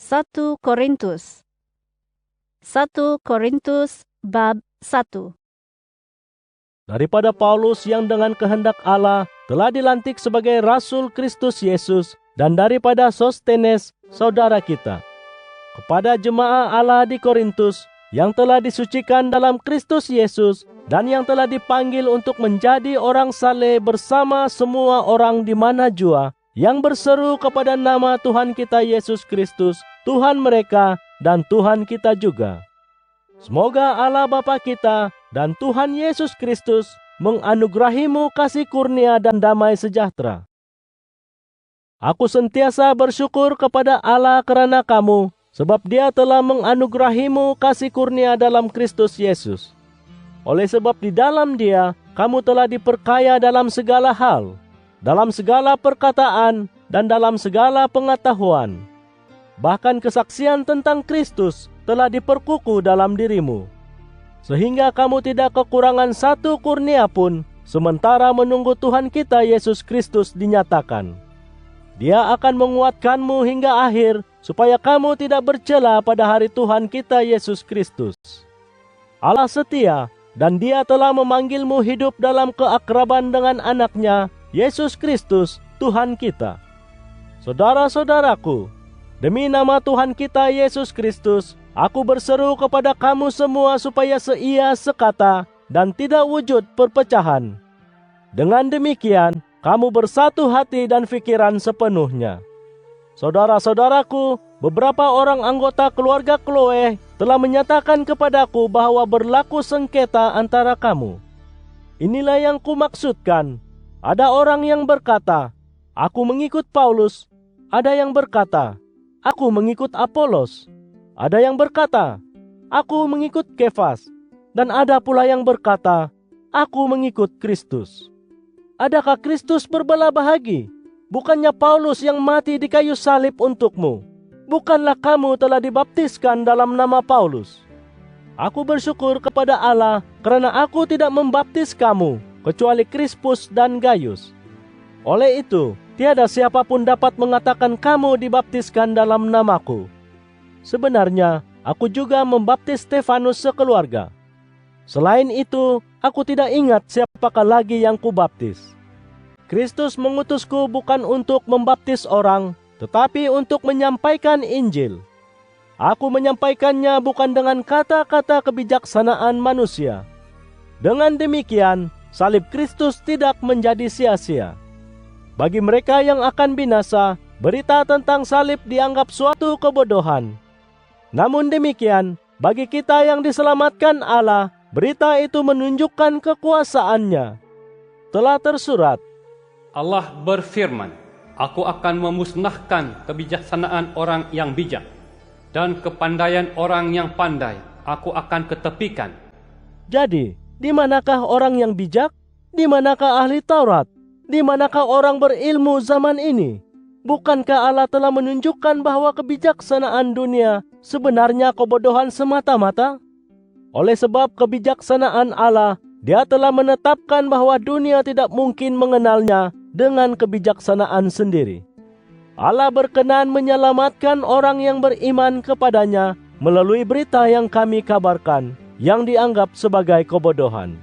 1 Korintus bab 1. Daripada Paulus yang dengan kehendak Allah telah dilantik sebagai Rasul Kristus Yesus, dan daripada Sostenes, saudara kita, kepada jemaah Allah di Korintus yang telah disucikan dalam Kristus Yesus dan yang telah dipanggil untuk menjadi orang saleh bersama semua orang di mana jua yang berseru kepada nama Tuhan kita Yesus Kristus, Tuhan mereka dan Tuhan kita juga. Semoga Allah Bapa kita dan Tuhan Yesus Kristus menganugerahimu kasih kurnia dan damai sejahtera. Aku sentiasa bersyukur kepada Allah karena kamu, sebab Dia telah menganugerahimu kasih kurnia dalam Kristus Yesus. Oleh sebab di dalam Dia, kamu telah diperkaya dalam segala hal, dalam segala perkataan dan dalam segala pengetahuan. Bahkan kesaksian tentang Kristus telah diperkukuh dalam dirimu, sehingga kamu tidak kekurangan satu kurnia pun, sementara menunggu Tuhan kita Yesus Kristus dinyatakan. Dia akan menguatkanmu hingga akhir, supaya kamu tidak bercela pada hari Tuhan kita Yesus Kristus. Allah setia, dan Dia telah memanggilmu hidup dalam keakraban dengan anaknya, Yesus Kristus, Tuhan kita. Saudara-saudaraku, demi nama Tuhan kita Yesus Kristus, aku berseru kepada kamu semua supaya seia sekata dan tidak wujud perpecahan. Dengan demikian, kamu bersatu hati dan pikiran sepenuhnya. Saudara-saudaraku, beberapa orang anggota keluarga Chloe telah menyatakan kepadaku bahwa berlaku sengketa antara kamu. Inilah yang kumaksudkan. Ada orang yang berkata, aku mengikut Paulus. Ada yang berkata, aku mengikut Apolos. Ada yang berkata, aku mengikut Kefas. Dan ada pula yang berkata, aku mengikut Kristus. Adakah Kristus berbelah bahagi? Bukannya Paulus yang mati di kayu salib untukmu? Bukanlah kamu telah dibaptiskan dalam nama Paulus? Aku bersyukur kepada Allah karena aku tidak membaptis kamu, kecuali Krispus dan Gaius. Oleh itu, tiada siapapun dapat mengatakan kamu dibaptiskan dalam namaku. Sebenarnya, aku juga membaptis Stefanus sekeluarga. Selain itu, aku tidak ingat siapakah lagi yang kubaptis. Kristus mengutusku bukan untuk membaptis orang, tetapi untuk menyampaikan Injil. Aku menyampaikannya bukan dengan kata-kata kebijaksanaan manusia. Dengan demikian, salib Kristus tidak menjadi sia-sia. Bagi mereka yang akan binasa, berita tentang salib dianggap suatu kebodohan. Namun demikian, bagi kita yang diselamatkan Allah, berita itu menunjukkan kekuasaannya. Telah tersurat, Allah berfirman, aku akan memusnahkan kebijaksanaan orang yang bijak, dan kepandaian orang yang pandai aku akan ketepikan. Jadi, di manakah orang yang bijak? Di manakah ahli Taurat? Di manakah orang berilmu zaman ini? Bukankah Allah telah menunjukkan bahwa kebijaksanaan dunia sebenarnya kebodohan semata-mata? Oleh sebab kebijaksanaan Allah, Dia telah menetapkan bahwa dunia tidak mungkin mengenalnya dengan kebijaksanaan sendiri. Allah berkenan menyelamatkan orang yang beriman kepadanya melalui berita yang kami kabarkan, yang dianggap sebagai kebodohan.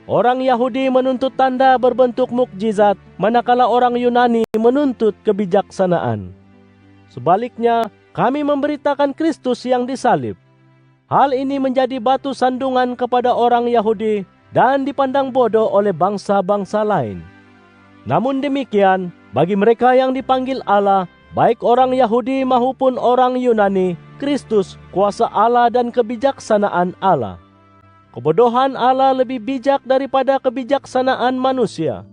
Orang Yahudi menuntut tanda berbentuk mukjizat, manakala orang Yunani menuntut kebijaksanaan. Sebaliknya, kami memberitakan Kristus yang disalib. Hal ini menjadi batu sandungan kepada orang Yahudi dan dipandang bodoh oleh bangsa-bangsa lain. Namun demikian, bagi mereka yang dipanggil Allah, baik orang Yahudi maupun orang Yunani, Kristus kuasa Allah dan kebijaksanaan Allah. Kebodohan Allah lebih bijak daripada kebijaksanaan manusia.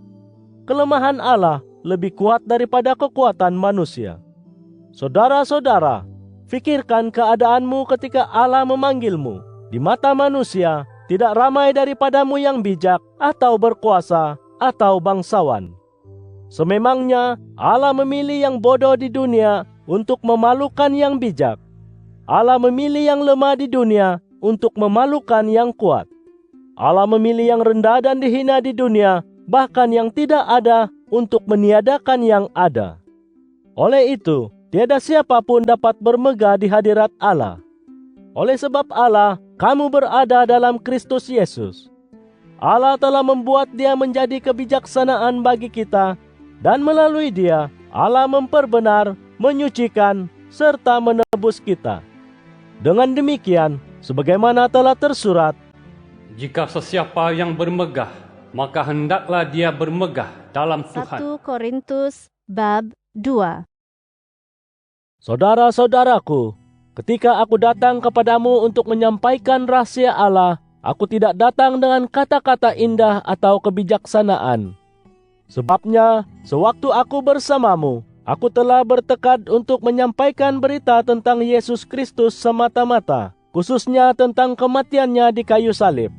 Kelemahan Allah lebih kuat daripada kekuatan manusia. Saudara-saudara, fikirkan keadaanmu ketika Allah memanggilmu. Di mata manusia, tidak ramai daripadamu yang bijak, atau berkuasa, atau bangsawan. Sememangnya Allah memilih yang bodoh di dunia untuk memalukan yang bijak. Allah memilih yang lemah di dunia untuk memalukan yang kuat. Allah memilih yang rendah dan dihina di dunia, bahkan yang tidak ada, untuk meniadakan yang ada. Oleh itu, tiada siapa pun dapat bermegah di hadirat Allah. Oleh sebab Allah, kamu berada dalam Kristus Yesus. Allah telah membuat Dia menjadi kebijaksanaan bagi kita, dan melalui Dia, Allah memperbenar, menyucikan, serta menebus kita. Dengan demikian, sebagaimana telah tersurat, Jika sesiapa yang bermegah, maka hendaklah dia bermegah dalam Tuhan. 1 Korintus bab 2. Saudara-saudaraku, ketika aku datang kepadamu untuk menyampaikan rahasia Allah, aku tidak datang dengan kata-kata indah atau kebijaksanaan. Sebabnya, sewaktu aku bersamamu, aku telah bertekad untuk menyampaikan berita tentang Yesus Kristus semata-mata, khususnya tentang kematiannya di kayu salib.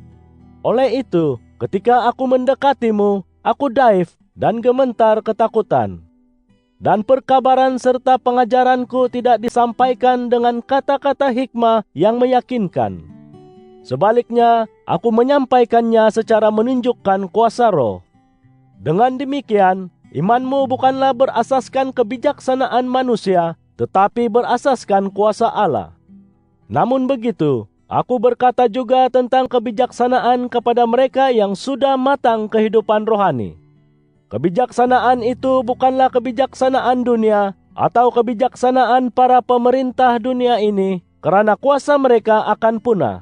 Oleh itu, ketika aku mendekatimu, aku daif dan gementar ketakutan. Dan perkabaran serta pengajaranku tidak disampaikan dengan kata-kata hikmah yang meyakinkan. Sebaliknya, aku menyampaikannya secara menunjukkan kuasa Roh. Dengan demikian, imanmu bukanlah berasaskan kebijaksanaan manusia, tetapi berasaskan kuasa Allah. Namun begitu, aku berkata juga tentang kebijaksanaan kepada mereka yang sudah matang kehidupan rohani. Kebijaksanaan itu bukanlah kebijaksanaan dunia atau kebijaksanaan para pemerintah dunia ini, karena kuasa mereka akan punah.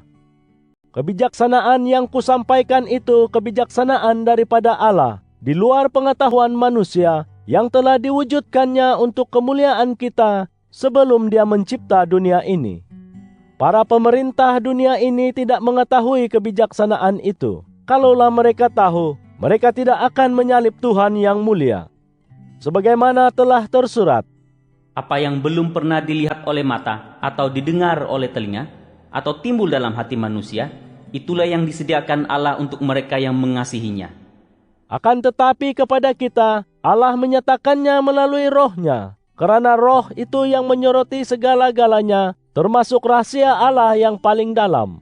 Kebijaksanaan yang kusampaikan itu kebijaksanaan daripada Allah, di luar pengetahuan manusia yang telah diwujudkannya untuk kemuliaan kita sebelum Dia mencipta dunia ini. Para pemerintah dunia ini tidak mengetahui kebijaksanaan itu. Kalaulah mereka tahu, mereka tidak akan menyalib Tuhan yang mulia. Sebagaimana telah tersurat, Apa yang belum pernah dilihat oleh mata atau didengar oleh telinga atau timbul dalam hati manusia, itulah yang disediakan Allah untuk mereka yang mengasihinya. akan tetapi kepada kita, Allah menyatakannya melalui Roh-Nya, karena Roh itu yang menyoroti segala-galanya, termasuk rahasia Allah yang paling dalam.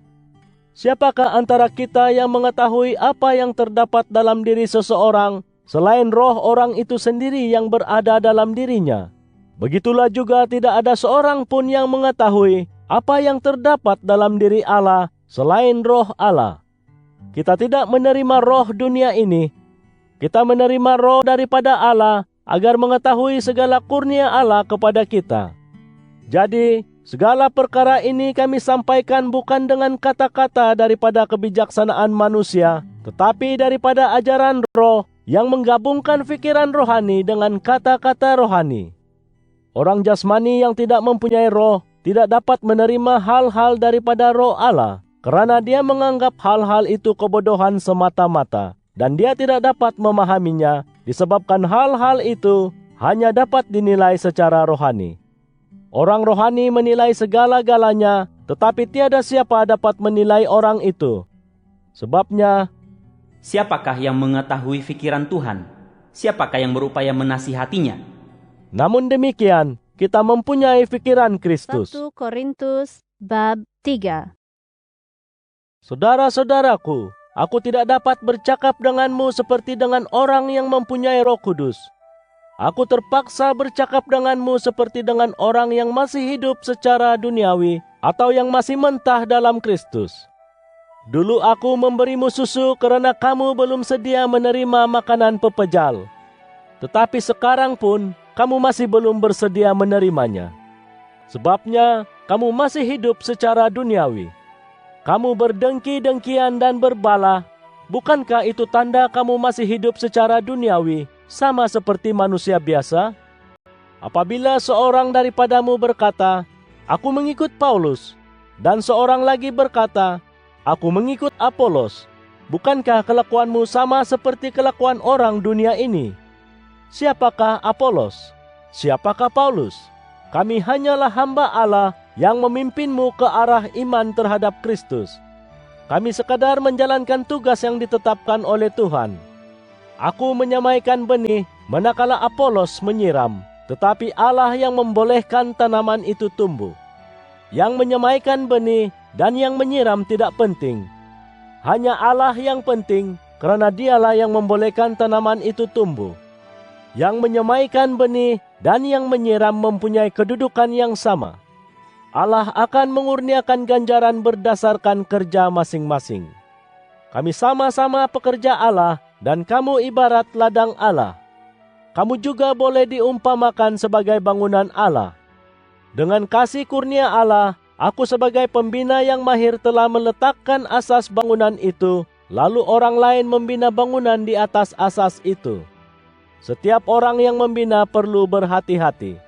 Siapakah antara kita yang mengetahui apa yang terdapat dalam diri seseorang, selain roh orang itu sendiri yang berada dalam dirinya? Begitulah juga tidak ada seorang pun yang mengetahui apa yang terdapat dalam diri Allah, selain roh Allah. Kita tidak menerima roh dunia ini. Kita menerima roh daripada Allah, agar mengetahui segala kurnia Allah kepada kita. Jadi, segala perkara ini kami sampaikan bukan dengan kata-kata daripada kebijaksanaan manusia, tetapi daripada ajaran Roh yang menggabungkan fikiran rohani dengan kata-kata rohani. Orang jasmani yang tidak mempunyai roh tidak dapat menerima hal-hal daripada Roh Allah, karena dia menganggap hal-hal itu kebodohan semata-mata, dan dia tidak dapat memahaminya disebabkan hal-hal itu hanya dapat dinilai secara rohani. Orang rohani menilai segala-galanya, tetapi tiada siapa dapat menilai orang itu. Sebabnya, Siapakah yang mengetahui pikiran Tuhan? Siapakah yang berupaya menasihatinya? namun demikian, kita mempunyai pikiran 1 Kristus. Korintus bab 3. Saudara-saudaraku, aku tidak dapat bercakap denganmu seperti dengan orang yang mempunyai Roh Kudus. Aku terpaksa bercakap denganmu seperti dengan orang yang masih hidup secara duniawi atau yang masih mentah dalam Kristus. Dulu aku memberimu susu karena kamu belum sedia menerima makanan pepejal. Tetapi sekarang pun kamu masih belum bersedia menerimanya. Sebabnya kamu masih hidup secara duniawi. Kamu berdengki-dengkian dan berbala. Bukankah itu tanda kamu masih hidup secara duniawi, sama seperti manusia biasa? Apabila seorang daripadamu berkata, "Aku mengikut Paulus," dan seorang lagi berkata, "Aku mengikut Apolos," bukankah kelakuanmu sama seperti kelakuan orang dunia ini? Siapakah Apolos? Siapakah Paulus? Kami hanyalah hamba Allah yang memimpinmu ke arah iman terhadap Kristus. Kami sekadar menjalankan tugas yang ditetapkan oleh Tuhan. Aku menyamaikan benih, manakala Apolos menyiram, tetapi Allah yang membolehkan tanaman itu tumbuh. Yang menyamaikan benih dan yang menyiram tidak penting. Hanya Allah yang penting, karena Dialah yang membolehkan tanaman itu tumbuh. yang menyemaikan benih dan yang menyiram mempunyai kedudukan yang sama. Allah akan mengurniakan ganjaran berdasarkan kerja masing-masing. Kami sama-sama pekerja Allah dan kamu ibarat ladang Allah. Kamu juga boleh diumpamakan sebagai bangunan Allah. Dengan kasih kurnia Allah, aku sebagai pembina yang mahir telah meletakkan asas bangunan itu, lalu orang lain membina bangunan di atas asas itu. Setiap orang yang membina perlu berhati-hati.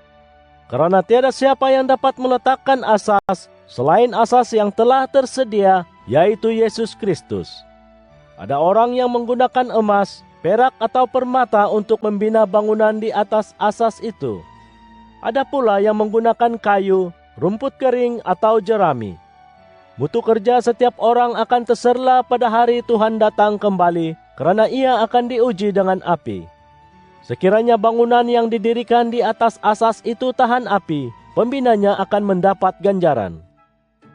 Karena tiada siapa yang dapat meletakkan asas selain asas yang telah tersedia, yaitu Yesus Kristus. Ada orang yang menggunakan emas, perak atau permata untuk membina bangunan di atas asas itu. Ada pula yang menggunakan kayu, rumput kering atau jerami. Mutu kerja setiap orang akan terserlah pada hari Tuhan datang kembali, karena ia akan diuji dengan api. Sekiranya bangunan yang didirikan di atas asas itu tahan api, pembinanya akan mendapat ganjaran.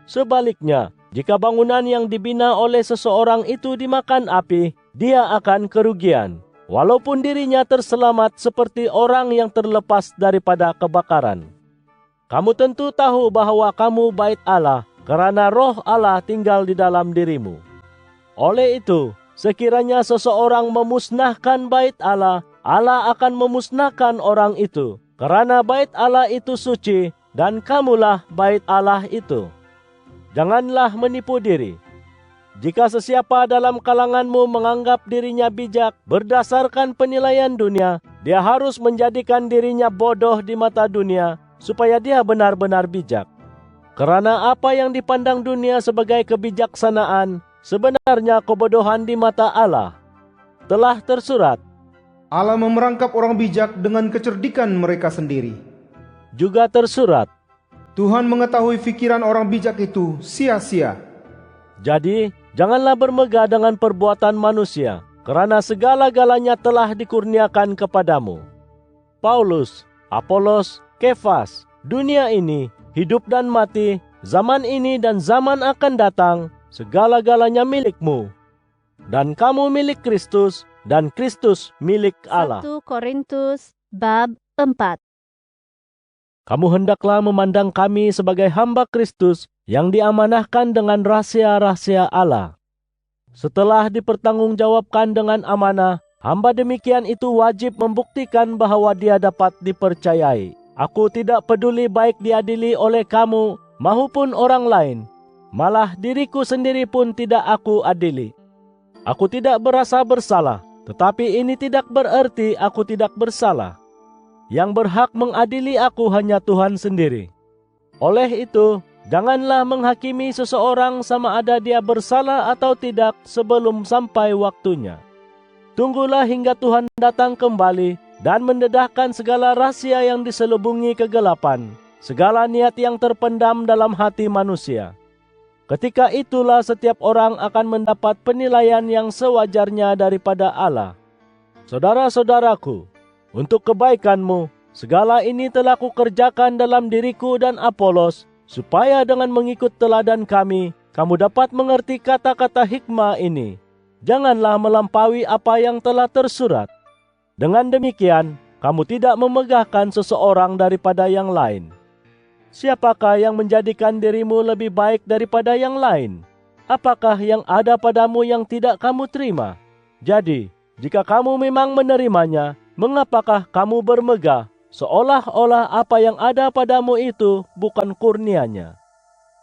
Sebaliknya, jika bangunan yang dibina oleh seseorang itu dimakan api, dia akan kerugian, walaupun dirinya terselamat seperti orang yang terlepas daripada kebakaran. Kamu tentu tahu bahwa kamu bait Allah, karena Roh Allah tinggal di dalam dirimu. Oleh itu, sekiranya seseorang memusnahkan bait Allah, Allah akan memusnahkan orang itu, karena bait Allah itu suci, dan kamulah bait Allah itu. Janganlah menipu diri. Jika sesiapa dalam kalanganmu menganggap dirinya bijak berdasarkan penilaian dunia, dia harus menjadikan dirinya bodoh di mata dunia, supaya dia benar-benar bijak. Karena apa yang dipandang dunia sebagai kebijaksanaan, sebenarnya kebodohan di mata Allah. Telah tersurat, Allah memerangkap orang bijak dengan kecerdikan mereka sendiri. Juga tersurat, Tuhan mengetahui pikiran orang bijak itu sia-sia. jadi janganlah bermegah dengan perbuatan manusia, karena segala-galanya telah dikurniakan kepadamu. Paulus, Apolos, Kefas, dunia ini, hidup dan mati, zaman ini dan zaman akan datang, segala-galanya milikmu. Dan kamu milik Kristus, dan Kristus milik Allah. 1 Korintus bab 4. Kamu hendaklah memandang kami sebagai hamba Kristus yang diamanahkan dengan rahasia-rahasia Allah. Setelah dipertanggungjawabkan dengan amanah, hamba demikian itu wajib membuktikan bahwa dia dapat dipercayai. Aku tidak peduli baik diadili oleh kamu maupun orang lain. Malah diriku sendiri pun tidak aku adili. Aku tidak berasa bersalah, tetapi ini tidak berarti aku tidak bersalah. Yang berhak mengadili aku hanya Tuhan sendiri. Oleh itu, janganlah menghakimi seseorang sama ada dia bersalah atau tidak sebelum sampai waktunya. Tunggulah hingga Tuhan datang kembali dan mendedahkan segala rahasia yang diselubungi kegelapan, segala niat yang terpendam dalam hati manusia. Ketika itulah setiap orang akan mendapat penilaian yang sewajarnya daripada Allah. Saudara-saudaraku, untuk kebaikanmu, segala ini telah kukerjakan dalam diriku dan Apolos, supaya dengan mengikut teladan kami, kamu dapat mengerti kata-kata hikmah ini. Janganlah melampaui apa yang telah tersurat. Dengan demikian, kamu tidak memegahkan seseorang daripada yang lain. Siapakah yang menjadikan dirimu lebih baik daripada yang lain? Apakah yang ada padamu yang tidak kamu terima? Jadi, jika kamu memang menerimanya, mengapakah kamu bermegah, seolah-olah apa yang ada padamu itu bukan kurnianya?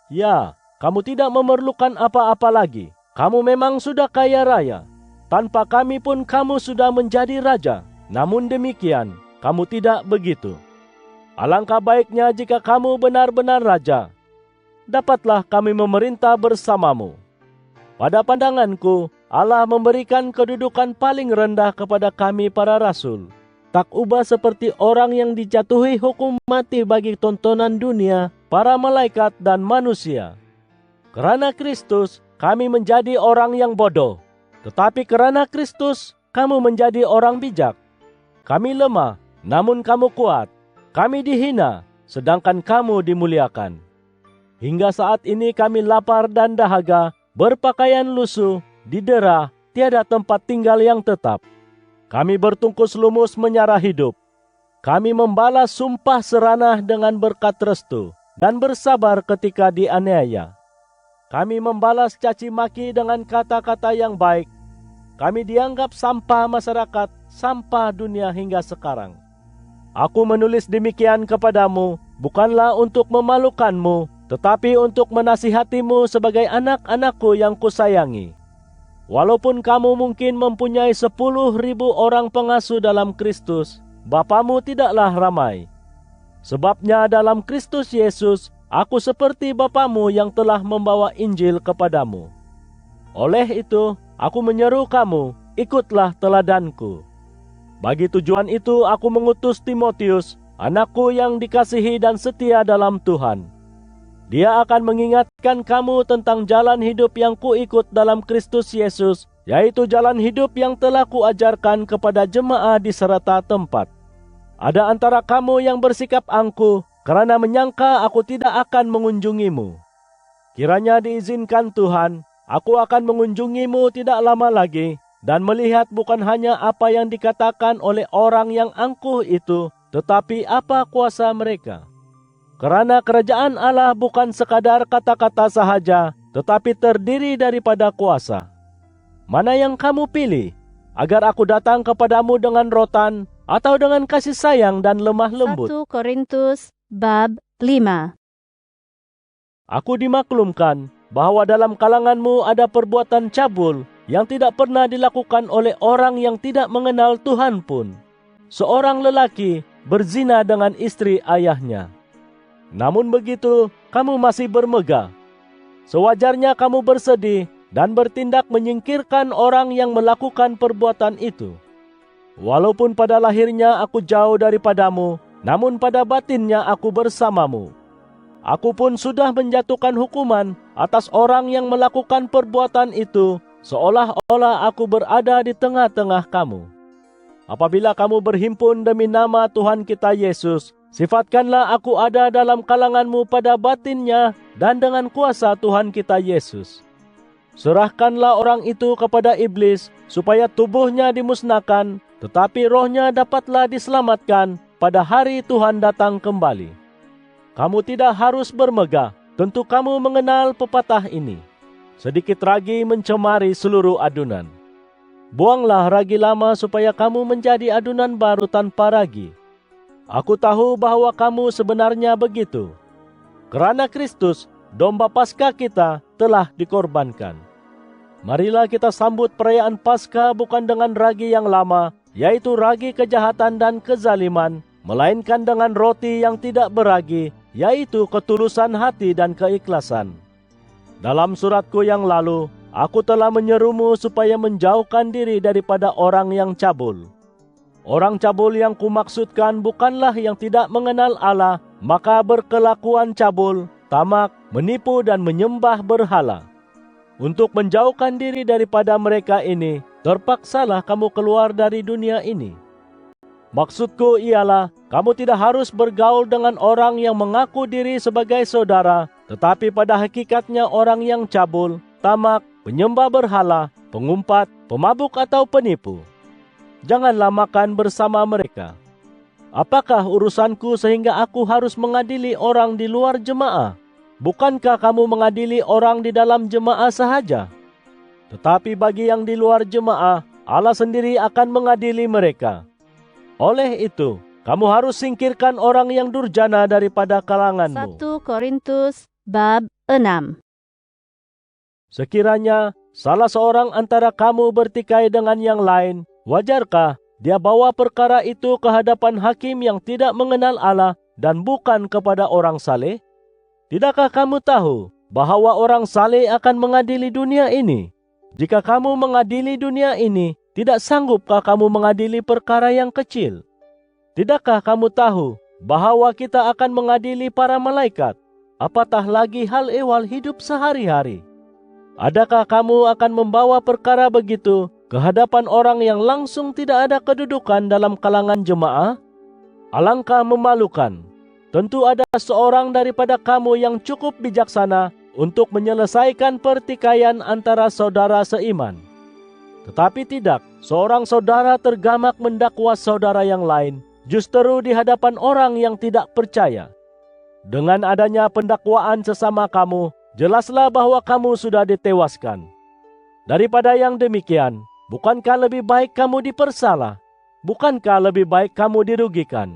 Ya, kamu tidak memerlukan apa-apa lagi. Kamu memang sudah kaya raya. Tanpa kami pun kamu sudah menjadi raja. Namun demikian, kamu tidak begitu. Alangkah baiknya jika kamu benar-benar raja. Dapatlah kami memerintah bersamamu. Pada pandanganku, Allah memberikan kedudukan paling rendah kepada kami para rasul. Tak ubah seperti orang yang dijatuhi hukum mati bagi tontonan dunia, para malaikat dan manusia. Karena Kristus, kami menjadi orang yang bodoh. Tetapi karena Kristus, kamu menjadi orang bijak. Kami lemah, namun kamu kuat. Kami dihina, sedangkan kamu dimuliakan. Hingga saat ini kami lapar dan dahaga, berpakaian lusuh, didera, tiada tempat tinggal yang tetap. Kami bertungkus lumus menyerah hidup. Kami membalas sumpah seranah dengan berkat restu dan bersabar ketika dianiaya. Kami membalas caci maki dengan kata-kata yang baik. Kami dianggap sampah masyarakat, sampah dunia hingga sekarang. Aku menulis demikian kepadamu, bukanlah untuk memalukanmu, tetapi untuk menasihatimu sebagai anak-anakku yang kusayangi. Walaupun kamu mungkin mempunyai 10.000 orang pengasuh dalam Kristus, bapamu tidaklah ramai. Sebabnya dalam Kristus Yesus, aku seperti bapamu yang telah membawa Injil kepadamu. Oleh itu, aku menyeru kamu, ikutlah teladanku. Bagi tujuan itu aku mengutus Timotius, anakku yang dikasihi dan setia dalam Tuhan. Dia akan mengingatkan kamu tentang jalan hidup yang kuikut dalam Kristus Yesus, yaitu jalan hidup yang telah kuajarkan kepada jemaah di serata tempat. Ada antara kamu yang bersikap angkuh, karena menyangka aku tidak akan mengunjungimu. Kiranya diizinkan Tuhan, aku akan mengunjungimu tidak lama lagi, dan melihat bukan hanya apa yang dikatakan oleh orang yang angkuh itu, tetapi apa kuasa mereka. Karena kerajaan Allah bukan sekadar kata-kata sahaja, tetapi terdiri daripada kuasa. Mana yang kamu pilih, agar aku datang kepadamu dengan rotan, atau dengan kasih sayang dan lemah lembut? 1 Korintus bab 5. Aku dimaklumkan bahwa dalam kalanganmu ada perbuatan cabul yang tidak pernah dilakukan oleh orang yang tidak mengenal Tuhan pun. Seorang lelaki berzina dengan istri ayahnya. Namun begitu, kamu masih bermegah. Sewajarnya kamu bersedih dan bertindak menyingkirkan orang yang melakukan perbuatan itu. Walaupun pada lahirnya aku jauh daripadamu, namun pada batinnya aku bersamamu. Aku pun sudah menjatuhkan hukuman atas orang yang melakukan perbuatan itu, seolah-olah aku berada di tengah-tengah kamu. Apabila kamu berhimpun demi nama Tuhan kita Yesus, sifatkanlah aku ada dalam kalanganmu pada batinnya dan dengan kuasa Tuhan kita Yesus. Serahkanlah orang itu kepada iblis, supaya tubuhnya dimusnahkan, tetapi rohnya dapatlah diselamatkan pada hari Tuhan datang kembali. Kamu tidak harus bermegah, tentu kamu mengenal pepatah ini. Sedikit ragi mencemari seluruh adunan. Buanglah ragi lama supaya kamu menjadi adunan baru tanpa ragi. Aku tahu bahwa kamu sebenarnya begitu. Kerana Kristus, domba Paskah kita, telah dikorbankan. Marilah kita sambut perayaan Paskah bukan dengan ragi yang lama, yaitu ragi kejahatan dan kezaliman, melainkan dengan roti yang tidak beragi, yaitu ketulusan hati dan keikhlasan. Dalam suratku yang lalu, aku telah menyerumu supaya menjauhkan diri daripada orang yang cabul. Orang cabul yang kumaksudkan bukanlah yang tidak mengenal Allah, maka berkelakuan cabul, tamak, menipu dan menyembah berhala. Untuk menjauhkan diri daripada mereka ini, terpaksalah kamu keluar dari dunia ini. Maksudku ialah, kamu tidak harus bergaul dengan orang yang mengaku diri sebagai saudara, tetapi pada hakikatnya orang yang cabul, tamak, penyembah berhala, pengumpat, pemabuk atau penipu. Janganlah makan bersama mereka. Apakah urusanku sehingga aku harus mengadili orang di luar jemaah? Bukankah kamu mengadili orang di dalam jemaah sahaja? Tetapi bagi yang di luar jemaah, Allah sendiri akan mengadili mereka. Oleh itu, kamu harus singkirkan orang yang durjana daripada kalanganmu. 1 Korintus bab 6. Sekiranya salah seorang antara kamu bertikai dengan yang lain, wajarkah dia bawa perkara itu ke hadapan hakim yang tidak mengenal Allah dan bukan kepada orang saleh? Tidakkah kamu tahu bahwa orang saleh akan mengadili dunia ini? Jika kamu mengadili dunia ini, tidak sanggupkah kamu mengadili perkara yang kecil? Tidakkah kamu tahu bahwa kita akan mengadili para malaikat? Apatah lagi hal ehwal hidup sehari-hari? Adakah kamu akan membawa perkara begitu ke hadapan orang yang langsung tidak ada kedudukan dalam kalangan jemaah? Alangkah memalukan. Tentu ada seorang daripada kamu yang cukup bijaksana untuk menyelesaikan pertikaian antara saudara seiman. Tetapi tidak, seorang saudara tergamak mendakwa saudara yang lain, justru di hadapan orang yang tidak percaya. Dengan adanya pendakwaan sesama kamu, jelaslah bahwa kamu sudah ditewaskan. Daripada yang demikian, bukankah lebih baik kamu dipersalah? Bukankah lebih baik kamu dirugikan?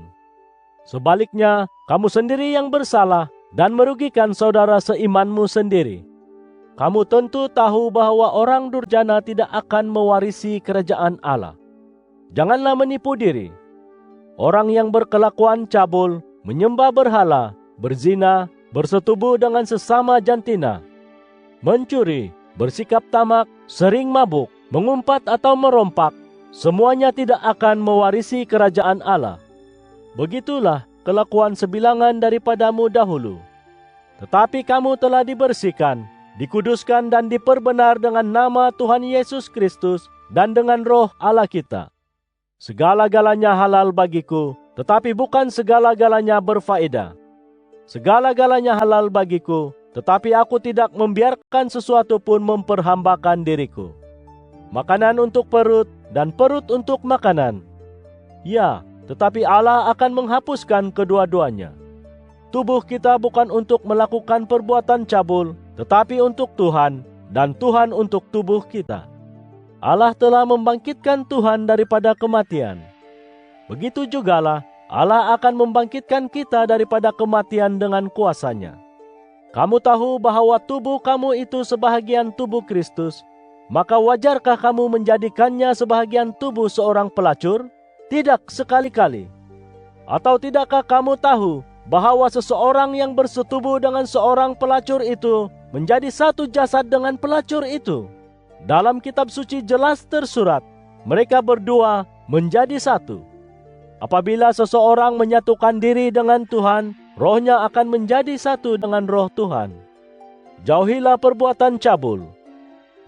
Sebaliknya, kamu sendiri yang bersalah dan merugikan saudara seimanmu sendiri. Kamu tentu tahu bahwa orang durjana tidak akan mewarisi kerajaan Allah. Janganlah menipu diri. Orang yang berkelakuan cabul, menyembah berhala, berzina, bersetubuh dengan sesama jantina, mencuri, bersikap tamak, sering mabuk, mengumpat atau merompak, semuanya tidak akan mewarisi kerajaan Allah. Begitulah kelakuan sebilangan daripadamu dahulu. Tetapi kamu telah dibersihkan, dikuduskan dan diperbenar dengan nama Tuhan Yesus Kristus dan dengan Roh Allah kita. Segala-galanya halal bagiku, tetapi bukan segala-galanya berfaedah. Segala-galanya halal bagiku, tetapi aku tidak membiarkan sesuatu pun memperhambakan diriku. Makanan untuk perut dan perut untuk makanan. Ya, tetapi Allah akan menghapuskan kedua-duanya. Tubuh kita bukan untuk melakukan perbuatan cabul, tetapi untuk Tuhan, dan Tuhan untuk tubuh kita. Allah telah membangkitkan Tuhan daripada kematian. Begitu jugalah Allah akan membangkitkan kita daripada kematian dengan kuasa-Nya. Kamu tahu bahwa tubuh kamu itu sebahagian tubuh Kristus, maka wajarkah kamu menjadikannya sebahagian tubuh seorang pelacur? Tidak sekali-kali. Atau tidakkah kamu tahu bahwa seseorang yang bersetubuh dengan seorang pelacur itu menjadi satu jasad dengan pelacur itu? Dalam kitab suci jelas tersurat, mereka berdua menjadi satu. Apabila seseorang menyatukan diri dengan Tuhan, rohnya akan menjadi satu dengan roh Tuhan. Jauhilah perbuatan cabul.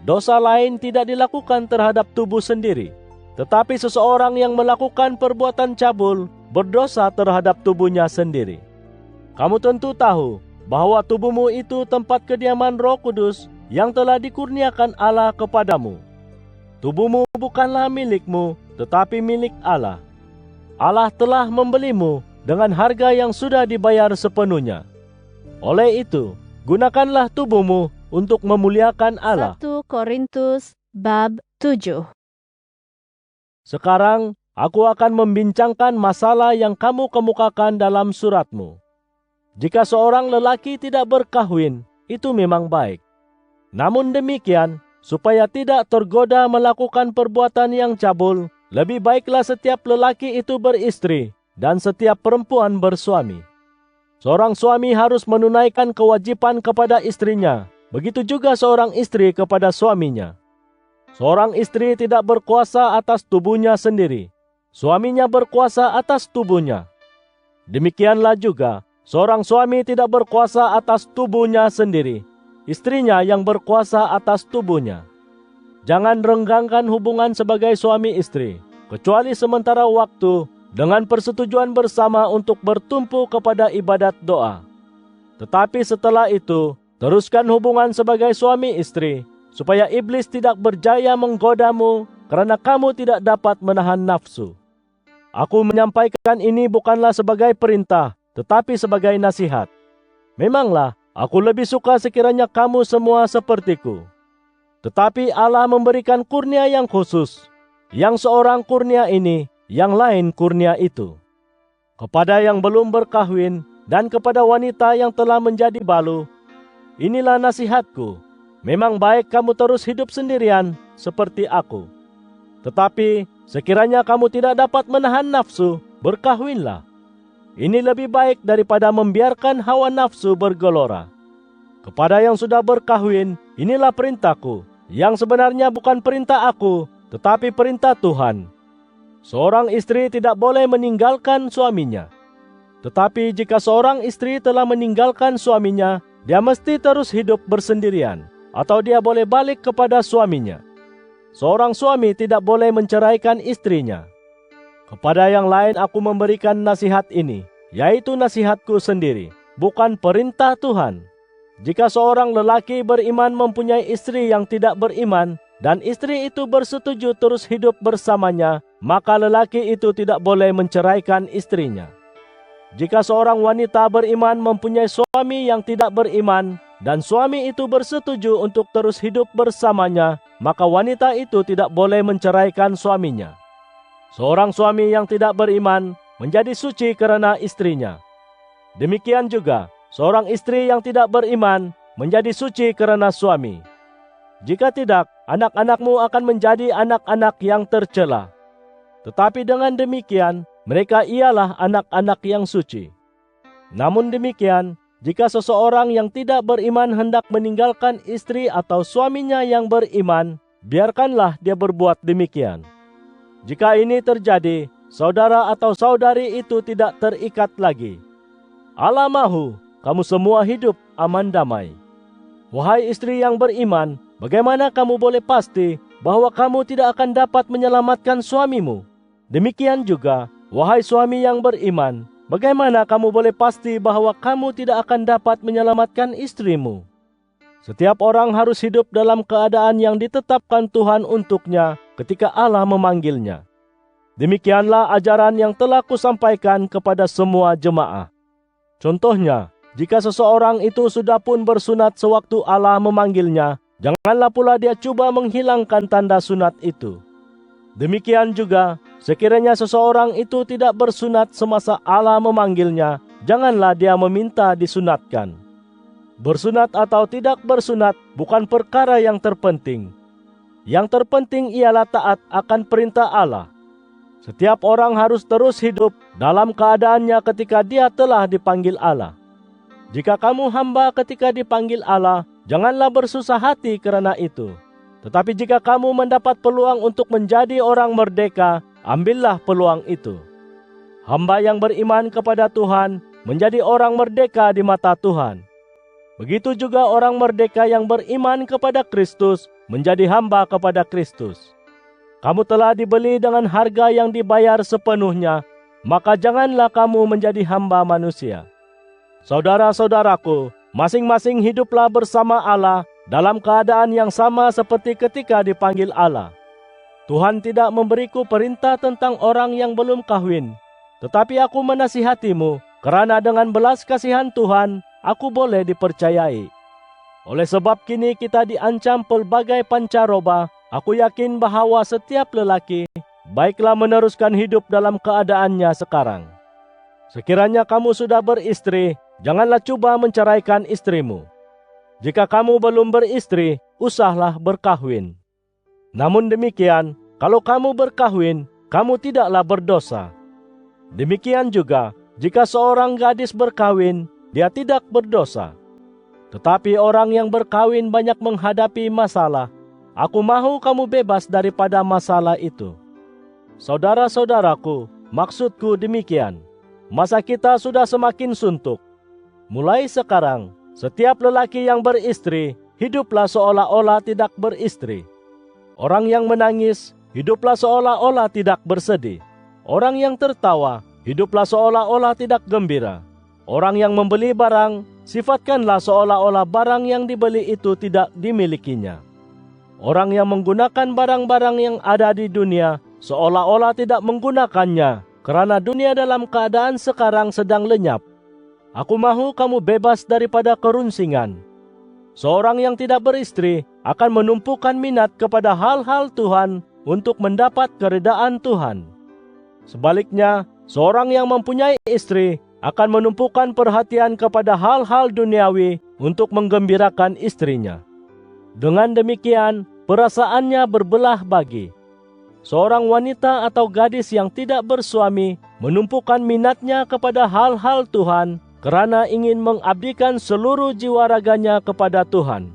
Dosa lain tidak dilakukan terhadap tubuh sendiri, tetapi seseorang yang melakukan perbuatan cabul berdosa terhadap tubuhnya sendiri. Kamu tentu tahu bahwa tubuhmu itu tempat kediaman Roh Kudus yang telah dikurniakan Allah kepadamu. Tubuhmu bukanlah milikmu, tetapi milik Allah. Allah telah membelimu dengan harga yang sudah dibayar sepenuhnya. Oleh itu, gunakanlah tubuhmu untuk memuliakan Allah. 1 Korintus bab 7. Sekarang, aku akan membincangkan masalah yang kamu kemukakan dalam suratmu. Jika seorang lelaki tidak berkahwin, itu memang baik. Namun demikian, supaya tidak tergoda melakukan perbuatan yang cabul, lebih baiklah setiap lelaki itu beristri dan setiap perempuan bersuami. Seorang suami harus menunaikan kewajiban kepada istrinya, begitu juga seorang istri kepada suaminya. Seorang istri tidak berkuasa atas tubuhnya sendiri, suaminya berkuasa atas tubuhnya. Demikianlah juga, seorang suami tidak berkuasa atas tubuhnya sendiri, istrinya yang berkuasa atas tubuhnya. Jangan renggangkan hubungan sebagai suami istri, kecuali sementara waktu dengan persetujuan bersama untuk bertumpu kepada ibadat doa. Tetapi setelah itu, teruskan hubungan sebagai suami istri, supaya iblis tidak berjaya menggodamu karena kamu tidak dapat menahan nafsu. Aku menyampaikan ini bukanlah sebagai perintah, tetapi sebagai nasihat. Memanglah, aku lebih suka sekiranya kamu semua sepertiku. Tetapi Allah memberikan kurnia yang khusus. Yang seorang kurnia ini, yang lain kurnia itu. Kepada yang belum berkahwin dan kepada wanita yang telah menjadi balu, inilah nasihatku. Memang baik kamu terus hidup sendirian seperti aku. Tetapi sekiranya kamu tidak dapat menahan nafsu, berkahwinlah. Ini lebih baik daripada membiarkan hawa nafsu bergelora. Kepada yang sudah berkahwin, inilah perintahku, yang sebenarnya bukan perintah aku, tetapi perintah Tuhan. Seorang istri tidak boleh meninggalkan suaminya. Tetapi jika seorang istri telah meninggalkan suaminya, dia mesti terus hidup bersendirian, atau dia boleh balik kepada suaminya. Seorang suami tidak boleh menceraikan istrinya. Kepada yang lain aku memberikan nasihat ini, yaitu nasihatku sendiri, bukan perintah Tuhan. Jika seorang lelaki beriman mempunyai istri yang tidak beriman, dan istri itu bersetuju terus hidup bersamanya, maka lelaki itu tidak boleh menceraikan istrinya. Jika seorang wanita beriman mempunyai suami yang tidak beriman, dan suami itu bersetuju untuk terus hidup bersamanya, maka wanita itu tidak boleh menceraikan suaminya. Seorang suami yang tidak beriman menjadi suci karena istrinya. Demikian juga, seorang istri yang tidak beriman menjadi suci karena suami. Jika tidak, anak-anakmu akan menjadi anak-anak yang tercela. Tetapi dengan demikian, mereka ialah anak-anak yang suci. Namun demikian, jika seseorang yang tidak beriman hendak meninggalkan istri atau suaminya yang beriman, biarkanlah dia berbuat demikian. Jika ini terjadi, saudara atau saudari itu tidak terikat lagi. Allah mahu kamu semua hidup aman damai. Wahai istri yang beriman, bagaimana kamu boleh pasti bahwa kamu tidak akan dapat menyelamatkan suamimu? Demikian juga, wahai suami yang beriman, bagaimana kamu boleh pasti bahwa kamu tidak akan dapat menyelamatkan istrimu? Setiap orang harus hidup dalam keadaan yang ditetapkan Tuhan untuknya ketika Allah memanggilnya. Demikianlah ajaran yang telah kusampaikan kepada semua jemaah. Contohnya, jika seseorang itu sudah pun bersunat sewaktu Allah memanggilnya, janganlah pula dia cuba menghilangkan tanda sunat itu. Demikian juga, sekiranya seseorang itu tidak bersunat semasa Allah memanggilnya, janganlah dia meminta disunatkan. Bersunat atau tidak bersunat bukan perkara yang terpenting. Yang terpenting ialah taat akan perintah Allah. Setiap orang harus terus hidup dalam keadaannya ketika dia telah dipanggil Allah. Jika kamu hamba ketika dipanggil Allah, janganlah bersusah hati karena itu. Tetapi jika kamu mendapat peluang untuk menjadi orang merdeka, ambillah peluang itu. Hamba yang beriman kepada Tuhan menjadi orang merdeka di mata Tuhan. Begitu juga orang merdeka yang beriman kepada Kristus menjadi hamba kepada Kristus. Kamu telah dibeli dengan harga yang dibayar sepenuhnya, maka janganlah kamu menjadi hamba manusia. Saudara-saudaraku, masing-masing hiduplah bersama Allah dalam keadaan yang sama seperti ketika dipanggil Allah. Tuhan tidak memberiku perintah tentang orang yang belum kawin, tetapi aku menasihatimu, karena dengan belas kasihan Tuhan, aku boleh dipercayai. Oleh sebab kini kita diancam pelbagai pancaroba, aku yakin bahwa setiap lelaki baiklah meneruskan hidup dalam keadaannya sekarang. Sekiranya kamu sudah beristri, janganlah cuba menceraikan istrimu. Jika kamu belum beristri, usahlah berkahwin. Namun demikian, kalau kamu berkahwin, kamu tidaklah berdosa. Demikian juga, jika seorang gadis berkahwin, dia tidak berdosa. Tetapi orang yang berkahwin banyak menghadapi masalah. Aku mahu kamu bebas daripada masalah itu. Saudara-saudaraku, maksudku demikian. Masa kita sudah semakin suntuk. Mulai sekarang, setiap lelaki yang beristri, hiduplah seolah-olah tidak beristri. Orang yang menangis, hiduplah seolah-olah tidak bersedih. Orang yang tertawa, hiduplah seolah-olah tidak gembira. Orang yang membeli barang, sifatkanlah seolah-olah barang yang dibeli itu tidak dimilikinya. Orang yang menggunakan barang-barang yang ada di dunia, seolah-olah tidak menggunakannya, karena dunia dalam keadaan sekarang sedang lenyap. Aku mahu kamu bebas daripada kerunsingan. Seorang yang tidak beristri akan menumpukan minat kepada hal-hal Tuhan untuk mendapat keredaan Tuhan. Sebaliknya, seorang yang mempunyai istri akan menumpukan perhatian kepada hal-hal duniawi untuk menggembirakan istrinya. Dengan demikian, perasaannya berbelah bagi. Seorang wanita atau gadis yang tidak bersuami menumpukan minatnya kepada hal-hal Tuhan karena ingin mengabdikan seluruh jiwa raganya kepada Tuhan.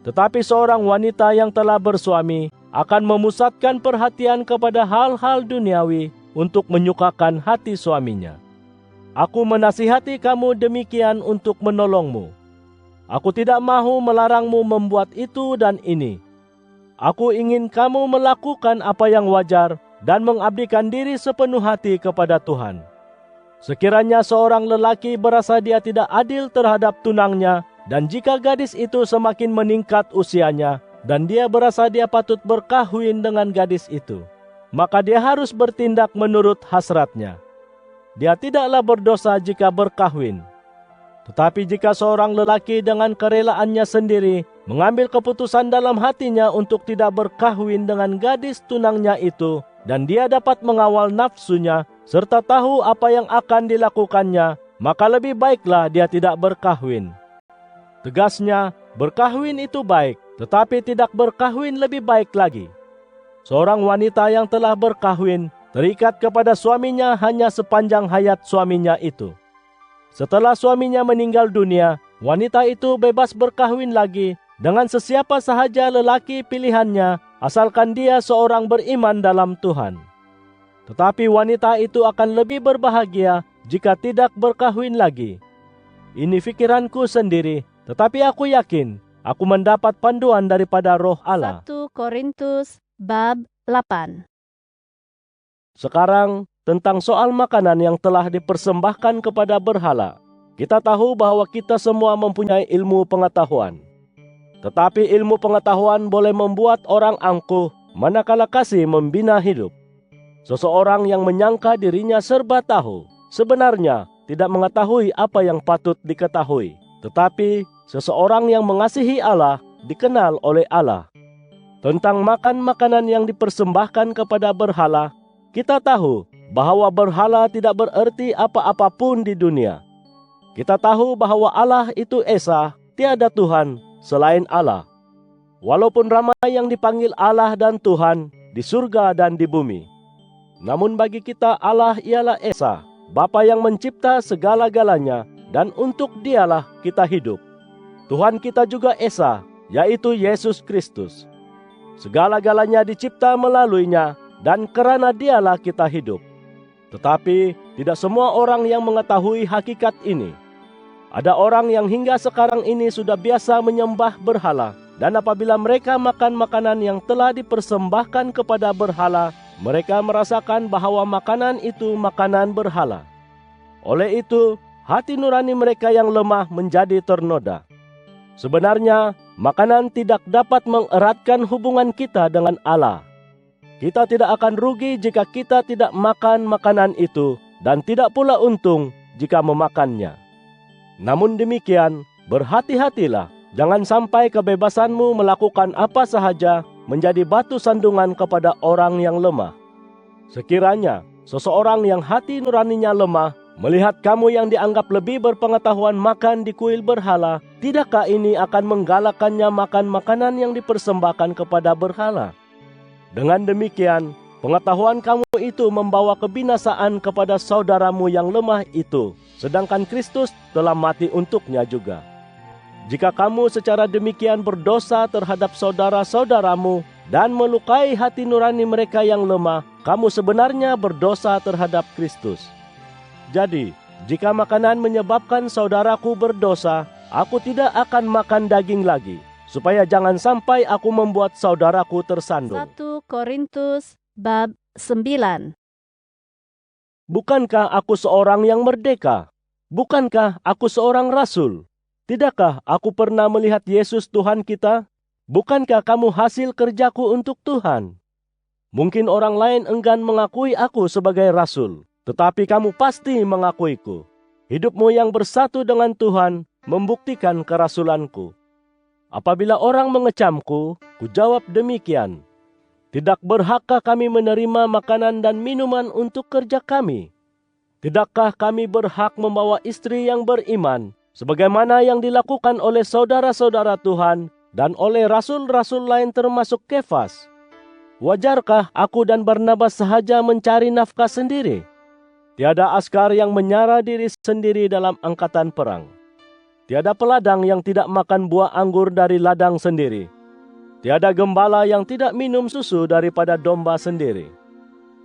Tetapi seorang wanita yang telah bersuami akan memusatkan perhatian kepada hal-hal duniawi untuk menyukakan hati suaminya. Aku menasihati kamu demikian untuk menolongmu. Aku tidak mahu melarangmu membuat itu dan ini. Aku ingin kamu melakukan apa yang wajar dan mengabdikan diri sepenuh hati kepada Tuhan. Sekiranya seorang lelaki berasa dia tidak adil terhadap tunangnya, dan jika gadis itu semakin meningkat usianya, dan dia berasa dia patut berkahwin dengan gadis itu, maka dia harus bertindak menurut hasratnya. Dia tidaklah berdosa jika berkahwin. Tetapi jika seorang lelaki dengan kerelaannya sendiri mengambil keputusan dalam hatinya untuk tidak berkahwin dengan gadis tunangnya itu, dan dia dapat mengawal nafsunya serta tahu apa yang akan dilakukannya, maka lebih baiklah dia tidak berkahwin. Tegasnya, berkahwin itu baik, tetapi tidak berkahwin lebih baik lagi. Seorang wanita yang telah berkahwin terikat kepada suaminya hanya sepanjang hayat suaminya itu. Setelah suaminya meninggal dunia, wanita itu bebas berkahwin lagi dengan sesiapa sahaja lelaki pilihannya, asalkan dia seorang beriman dalam Tuhan. Tetapi wanita itu akan lebih berbahagia jika tidak berkahwin lagi. Ini pikiranku sendiri, tetapi aku yakin aku mendapat panduan daripada Roh Allah. 1 Korintus bab 8. Sekarang, tentang soal makanan yang telah dipersembahkan kepada berhala. Kita tahu bahwa kita semua mempunyai ilmu pengetahuan. Tetapi ilmu pengetahuan boleh membuat orang angkuh, manakala kasih membina hidup. Seseorang yang menyangka dirinya serba tahu, sebenarnya tidak mengetahui apa yang patut diketahui. Tetapi seseorang yang mengasihi Allah dikenal oleh Allah. Tentang makan makanan yang dipersembahkan kepada berhala, kita tahu bahwa berhala tidak bererti apa-apa pun di dunia. Kita tahu bahwa Allah itu Esa, tiada Tuhan selain Allah. Walaupun ramai yang dipanggil Allah dan Tuhan di surga dan di bumi. Namun bagi kita Allah ialah Esa, Bapa yang mencipta segala-galanya, dan untuk Dialah kita hidup. Tuhan kita juga Esa, yaitu Yesus Kristus. Segala-galanya dicipta melaluinya, dan kerana Dialah kita hidup. Tetapi tidak semua orang yang mengetahui hakikat ini. Ada orang yang hingga sekarang ini sudah biasa menyembah berhala, dan apabila mereka makan makanan yang telah dipersembahkan kepada berhala, mereka merasakan bahwa makanan itu makanan berhala. Oleh itu, hati nurani mereka yang lemah menjadi ternoda. Sebenarnya, makanan tidak dapat mengeratkan hubungan kita dengan Allah. Kita tidak akan rugi jika kita tidak makan makanan itu, dan tidak pula untung jika memakannya. Namun demikian, berhati-hatilah, jangan sampai kebebasanmu melakukan apa sahaja menjadi batu sandungan kepada orang yang lemah. Sekiranya seseorang yang hati nuraninya lemah melihat kamu yang dianggap lebih berpengetahuan makan di kuil berhala, tidakkah ini akan menggalakkannya makan makanan yang dipersembahkan kepada berhala? Dengan demikian, pengetahuan kamu itu membawa kebinasaan kepada saudaramu yang lemah itu, sedangkan Kristus telah mati untuknya juga. Jika kamu secara demikian berdosa terhadap saudara-saudaramu dan melukai hati nurani mereka yang lemah, kamu sebenarnya berdosa terhadap Kristus. Jadi, jika makanan menyebabkan saudaraku berdosa, aku tidak akan makan daging lagi, supaya jangan sampai aku membuat saudaraku tersandung. 1 Korintus bab 9. Bukankah aku seorang yang merdeka? Bukankah aku seorang rasul? Tidakkah aku pernah melihat Yesus Tuhan kita? Bukankah kamu hasil kerjaku untuk Tuhan? Mungkin orang lain enggan mengakui aku sebagai rasul, tetapi kamu pasti mengakuiku. Hidupmu yang bersatu dengan Tuhan membuktikan kerasulanku. Apabila orang mengecamku, kujawab demikian. Tidak berhakkah kami menerima makanan dan minuman untuk kerja kami? Tidakkah kami berhak membawa istri yang beriman, sebagaimana yang dilakukan oleh saudara-saudara Tuhan dan oleh rasul-rasul lain termasuk Kefas? Wajarkah aku dan Barnabas sahaja mencari nafkah sendiri? Tiada askar yang menyara diri sendiri dalam angkatan perang. Tiada peladang yang tidak makan buah anggur dari ladang sendiri. Tiada gembala yang tidak minum susu daripada domba sendiri.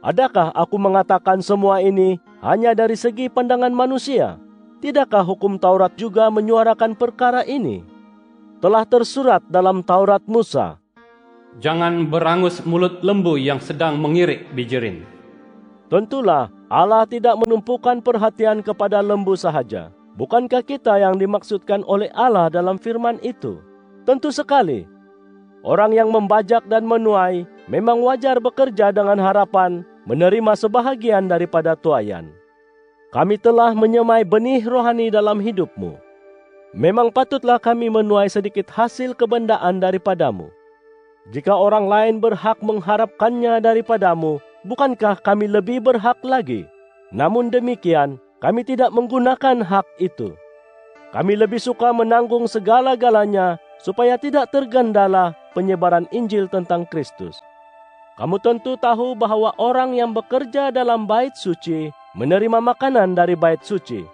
Adakah aku mengatakan semua ini hanya dari segi pandangan manusia? Tidakkah hukum Taurat juga menyuarakan perkara ini? Telah tersurat dalam Taurat Musa, Jangan berangus mulut lembu yang sedang mengirik bijirin. tentulah Allah tidak menumpukan perhatian kepada lembu sahaja. Bukankah kita yang dimaksudkan oleh Allah dalam firman itu? Tentu sekali. orang yang membajak dan menuai memang wajar bekerja dengan harapan menerima sebahagian daripada tuaian. Kami telah menyemai benih rohani dalam hidupmu. Memang patutlah kami menuai sedikit hasil kebendaan daripadamu. Jika orang lain berhak mengharapkannya daripadamu, bukankah kami lebih berhak lagi? Namun demikian, kami tidak menggunakan hak itu. Kami lebih suka menanggung segala-galanya supaya tidak tergandala penyebaran Injil tentang Kristus. Kamu tentu tahu bahwa orang yang bekerja dalam bait suci menerima makanan dari bait suci.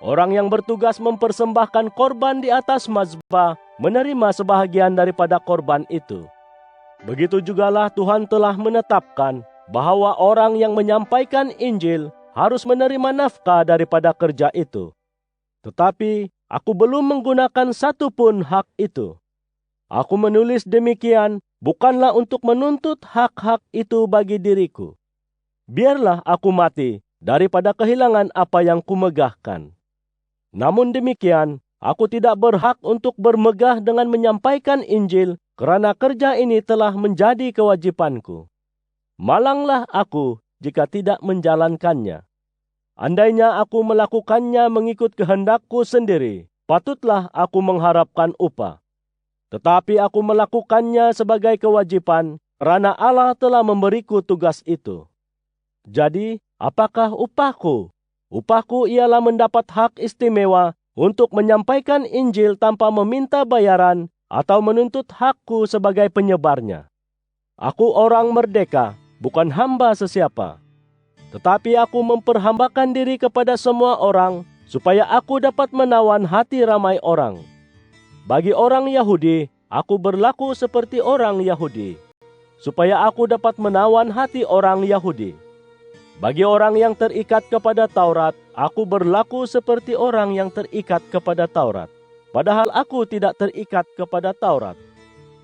Orang yang bertugas mempersembahkan korban di atas mazbah menerima sebahagian daripada korban itu. Begitu jugalah Tuhan telah menetapkan bahwa orang yang menyampaikan Injil harus menerima nafkah daripada kerja itu. Tetapi aku belum menggunakan satu pun hak itu. Aku menulis demikian bukanlah untuk menuntut hak-hak itu bagi diriku. Biarlah aku mati daripada kehilangan apa yang kumegahkan. Namun demikian, aku tidak berhak untuk bermegah dengan menyampaikan Injil kerana kerja ini telah menjadi kewajipanku. Malanglah aku jika tidak menjalankannya. Andainya aku melakukannya mengikut kehendakku sendiri, patutlah aku mengharapkan upah. Tetapi aku melakukannya sebagai kewajipan kerana Allah telah memberiku tugas itu. Jadi, apakah upahku? Upahku ialah mendapat hak istimewa untuk menyampaikan Injil tanpa meminta bayaran atau menuntut hakku sebagai penyebarnya. Aku orang merdeka, bukan hamba sesiapa. Tetapi aku memperhambakan diri kepada semua orang supaya aku dapat menawan hati ramai orang. Bagi orang Yahudi, aku berlaku seperti orang Yahudi, supaya aku dapat menawan hati orang Yahudi. Bagi orang yang terikat kepada Taurat, aku berlaku seperti orang yang terikat kepada Taurat. Padahal aku tidak terikat kepada Taurat.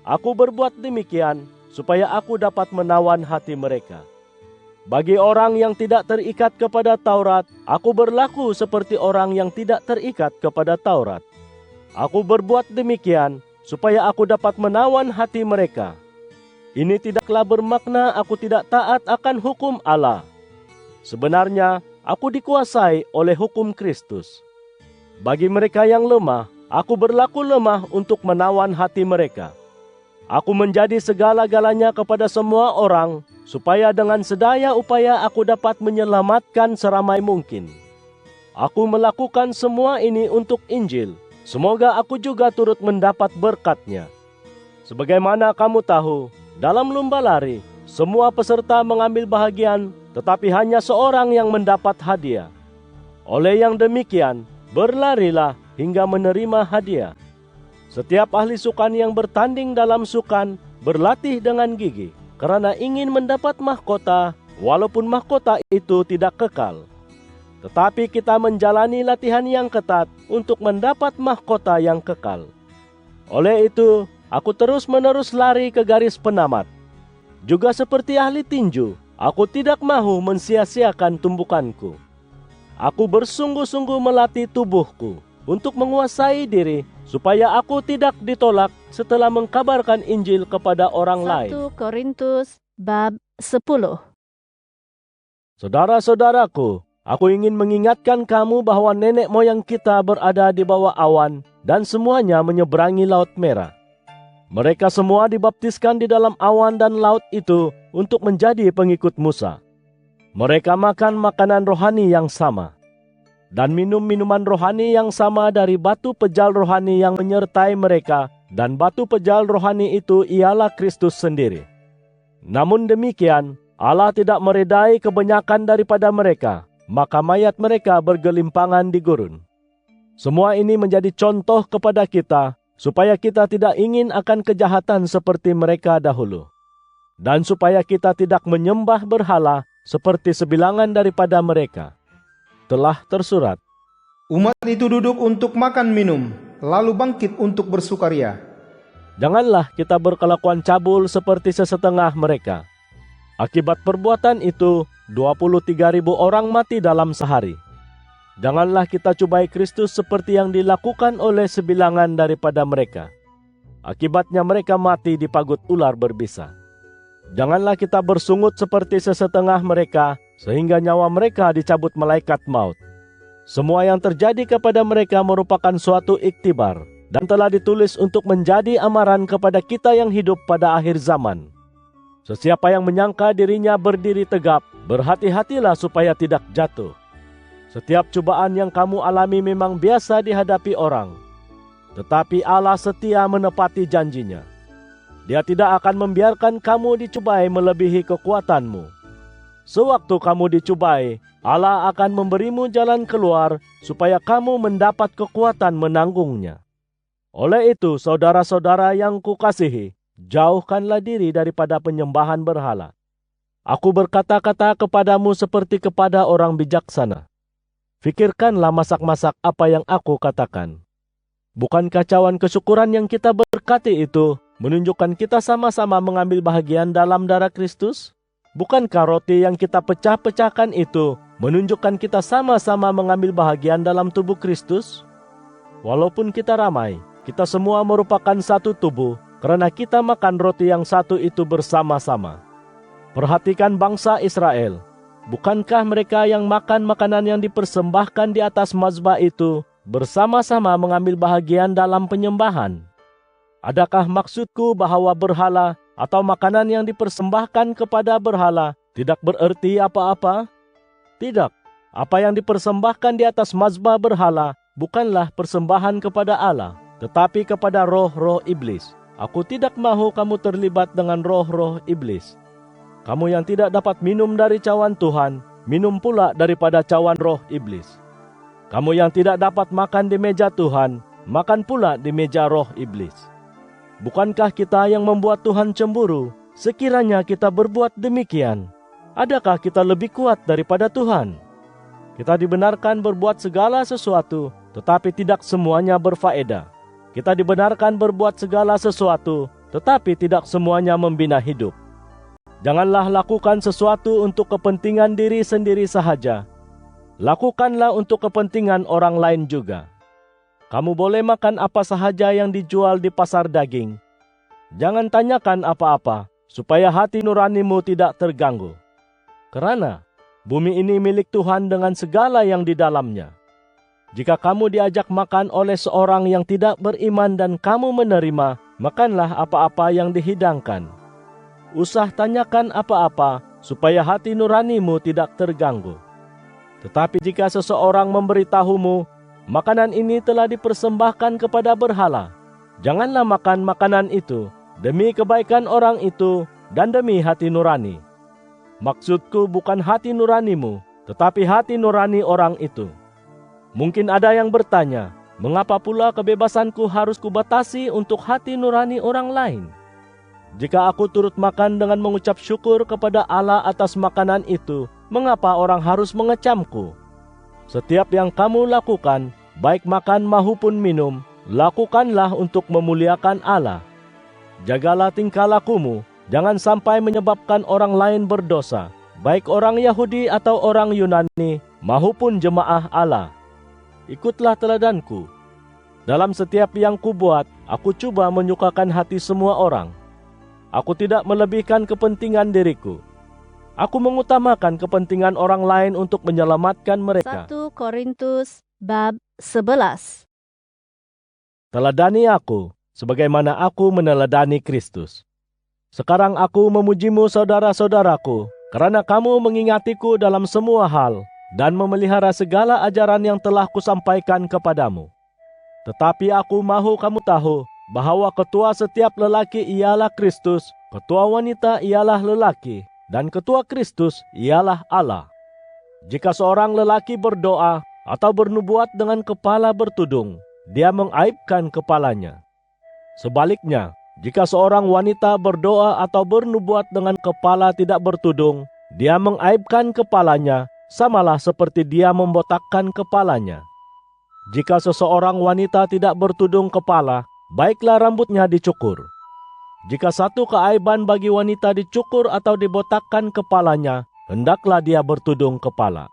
Aku berbuat demikian supaya aku dapat menawan hati mereka. Bagi orang yang tidak terikat kepada Taurat, aku berlaku seperti orang yang tidak terikat kepada Taurat. Aku berbuat demikian supaya aku dapat menawan hati mereka. Ini tidaklah bermakna aku tidak taat akan hukum Allah. Sebenarnya, aku dikuasai oleh hukum Kristus. Bagi mereka yang lemah, aku berlaku lemah untuk menawan hati mereka. Aku menjadi segala-galanya kepada semua orang, supaya dengan sedaya upaya aku dapat menyelamatkan seramai mungkin. Aku melakukan semua ini untuk Injil. Semoga aku juga turut mendapat berkat-Nya. Sebagaimana kamu tahu, dalam lomba lari, semua peserta mengambil bahagian, tetapi hanya seorang yang mendapat hadiah. Oleh yang demikian, berlarilah hingga menerima hadiah. Setiap ahli sukan yang bertanding dalam sukan berlatih dengan gigih, karena ingin mendapat mahkota, walaupun mahkota itu tidak kekal. Tetapi kita menjalani latihan yang ketat untuk mendapat mahkota yang kekal. Oleh itu, aku terus-menerus lari ke garis penamat. Juga seperti ahli tinju, aku tidak mahu mensia-siakan tumbukanku. Aku bersungguh-sungguh melatih tubuhku untuk menguasai diri, supaya aku tidak ditolak setelah mengkabarkan Injil kepada orang lain. 1 Korintus bab 10. Saudara-saudaraku, aku ingin mengingatkan kamu bahwa nenek moyang kita berada di bawah awan dan semuanya menyeberangi Laut Merah. Mereka semua dibaptiskan di dalam awan dan laut itu untuk menjadi pengikut Musa. Mereka makan makanan rohani yang sama dan minum minuman rohani yang sama dari batu pejal rohani yang menyertai mereka, dan batu pejal rohani itu ialah Kristus sendiri. Namun demikian, Allah tidak meredai kebanyakan daripada mereka, maka mayat mereka bergelimpangan di gurun. Semua ini menjadi contoh kepada kita, supaya kita tidak ingin akan kejahatan seperti mereka dahulu, dan supaya kita tidak menyembah berhala seperti sebilangan daripada mereka. Telah tersurat, Umat itu duduk untuk makan minum, lalu bangkit untuk bersukaria. janganlah kita berkelakuan cabul seperti sesetengah mereka. Akibat perbuatan itu, 23.000 orang mati dalam sehari. Janganlah kita cubai Kristus seperti yang dilakukan oleh sebilangan daripada mereka. Akibatnya mereka mati dipagut ular berbisa. Janganlah kita bersungut seperti sesetengah mereka, sehingga nyawa mereka dicabut malaikat maut. Semua yang terjadi kepada mereka merupakan suatu iktibar, dan telah ditulis untuk menjadi amaran kepada kita yang hidup pada akhir zaman. Sesiapa yang menyangka dirinya berdiri tegap, berhati-hatilah supaya tidak jatuh. Setiap cobaan yang kamu alami memang biasa dihadapi orang, tetapi Allah setia menepati janjinya. Dia tidak akan membiarkan kamu dicubai melebihi kekuatanmu. Sewaktu kamu dicubai, Allah akan memberimu jalan keluar supaya kamu mendapat kekuatan menanggungnya. Oleh itu, saudara-saudara yang kukasihi, jauhkanlah diri daripada penyembahan berhala. Aku berkata-kata kepadamu seperti kepada orang bijaksana. Fikirkanlah masak-masak apa yang aku katakan. Bukankah cawan kesyukuran yang kita berkati itu menunjukkan kita sama-sama mengambil bahagian dalam darah Kristus? Bukankah roti yang kita pecah-pecahkan itu menunjukkan kita sama-sama mengambil bahagian dalam tubuh Kristus? Walaupun kita ramai, kita semua merupakan satu tubuh, karena kita makan roti yang satu itu bersama-sama. Perhatikan bangsa Israel. Bukankah mereka yang makan makanan yang dipersembahkan di atas mazbah itu bersama-sama mengambil bahagian dalam penyembahan? Adakah maksudku bahwa berhala atau makanan yang dipersembahkan kepada berhala tidak bererti apa-apa? Tidak. Apa yang dipersembahkan di atas mazbah berhala bukanlah persembahan kepada Allah, tetapi kepada roh-roh iblis. Aku tidak mahu kamu terlibat dengan roh-roh iblis. Kamu yang tidak dapat minum dari cawan Tuhan, minum pula daripada cawan roh iblis. Kamu yang tidak dapat makan di meja Tuhan, makan pula di meja roh iblis. Bukankah kita yang membuat Tuhan cemburu? Sekiranya kita berbuat demikian, adakah kita lebih kuat daripada Tuhan? Kita dibenarkan berbuat segala sesuatu, tetapi tidak semuanya berfaedah. Kita dibenarkan berbuat segala sesuatu, tetapi tidak semuanya membina hidup. Janganlah lakukan sesuatu untuk kepentingan diri sendiri sahaja. Lakukanlah untuk kepentingan orang lain juga. Kamu boleh makan apa sahaja yang dijual di pasar daging. Jangan tanyakan apa-apa, supaya hati nuranimu tidak terganggu. Karena bumi ini milik Tuhan dengan segala yang di dalamnya. Jika kamu diajak makan oleh seorang yang tidak beriman dan kamu menerima, makanlah apa-apa yang dihidangkan. Usah tanyakan apa-apa, supaya hati nuranimu tidak terganggu. Tetapi jika seseorang memberitahumu, makanan ini telah dipersembahkan kepada berhala, janganlah makan makanan itu, demi kebaikan orang itu dan demi hati nurani. Maksudku bukan hati nuranimu, tetapi hati nurani orang itu. Mungkin ada yang bertanya, mengapa pula kebebasanku harus kubatasi untuk hati nurani orang lain? Jika aku turut makan dengan mengucap syukur kepada Allah atas makanan itu, mengapa orang harus mengecamku? Setiap yang kamu lakukan, baik makan maupun minum, lakukanlah untuk memuliakan Allah. Jagalah tingkah lakumu, jangan sampai menyebabkan orang lain berdosa, baik orang Yahudi atau orang Yunani, maupun jemaah Allah. Ikutlah teladanku. Dalam setiap yang kubuat, aku cuba menyukakan hati semua orang. Aku tidak melebihkan kepentingan diriku. Aku mengutamakan kepentingan orang lain untuk menyelamatkan mereka. 1 Korintus bab 11. Teladani aku, sebagaimana aku meneladani Kristus. Sekarang aku memujimu saudara-saudaraku, karena kamu mengingatiku dalam semua hal, dan memelihara segala ajaran yang telah kusampaikan kepadamu. Tetapi aku mahu kamu tahu, bahwa ketua setiap lelaki ialah Kristus, ketua wanita ialah lelaki, dan ketua Kristus ialah Allah. Jika seorang lelaki berdoa atau bernubuat dengan kepala bertudung, dia mengaibkan kepalanya. Sebaliknya, jika seorang wanita berdoa atau bernubuat dengan kepala tidak bertudung, dia mengaibkan kepalanya, samalah seperti dia membotakkan kepalanya. Jika seseorang wanita tidak bertudung kepala, baiklah rambutnya dicukur. Jika satu keaiban bagi wanita dicukur atau dibotakkan kepalanya, hendaklah dia bertudung kepala.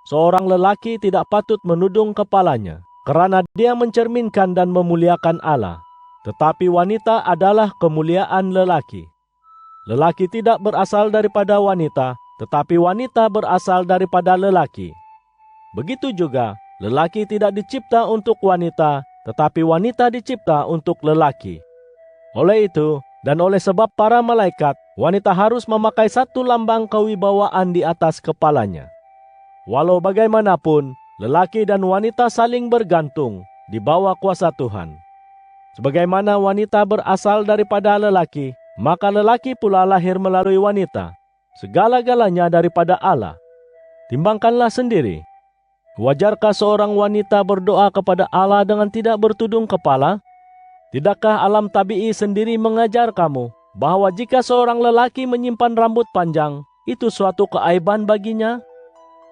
Seorang lelaki tidak patut menudung kepalanya, karena dia mencerminkan dan memuliakan Allah. tetapi wanita adalah kemuliaan lelaki. Lelaki tidak berasal daripada wanita, tetapi wanita berasal daripada lelaki. Begitu juga, lelaki tidak dicipta untuk wanita, tetapi wanita dicipta untuk lelaki. Oleh itu, dan oleh sebab para malaikat, wanita harus memakai satu lambang kewibawaan di atas kepalanya. Walau bagaimanapun, lelaki dan wanita saling bergantung di bawah kuasa Tuhan. Sebagaimana wanita berasal daripada lelaki, maka lelaki pula lahir melalui wanita. Segala-galanya daripada Allah. Timbangkanlah sendiri. Wajarkah seorang wanita berdoa kepada Allah dengan tidak bertudung kepala? Tidakkah alam tabi'i sendiri mengajar kamu bahwa jika seorang lelaki menyimpan rambut panjang, itu suatu keaiban baginya?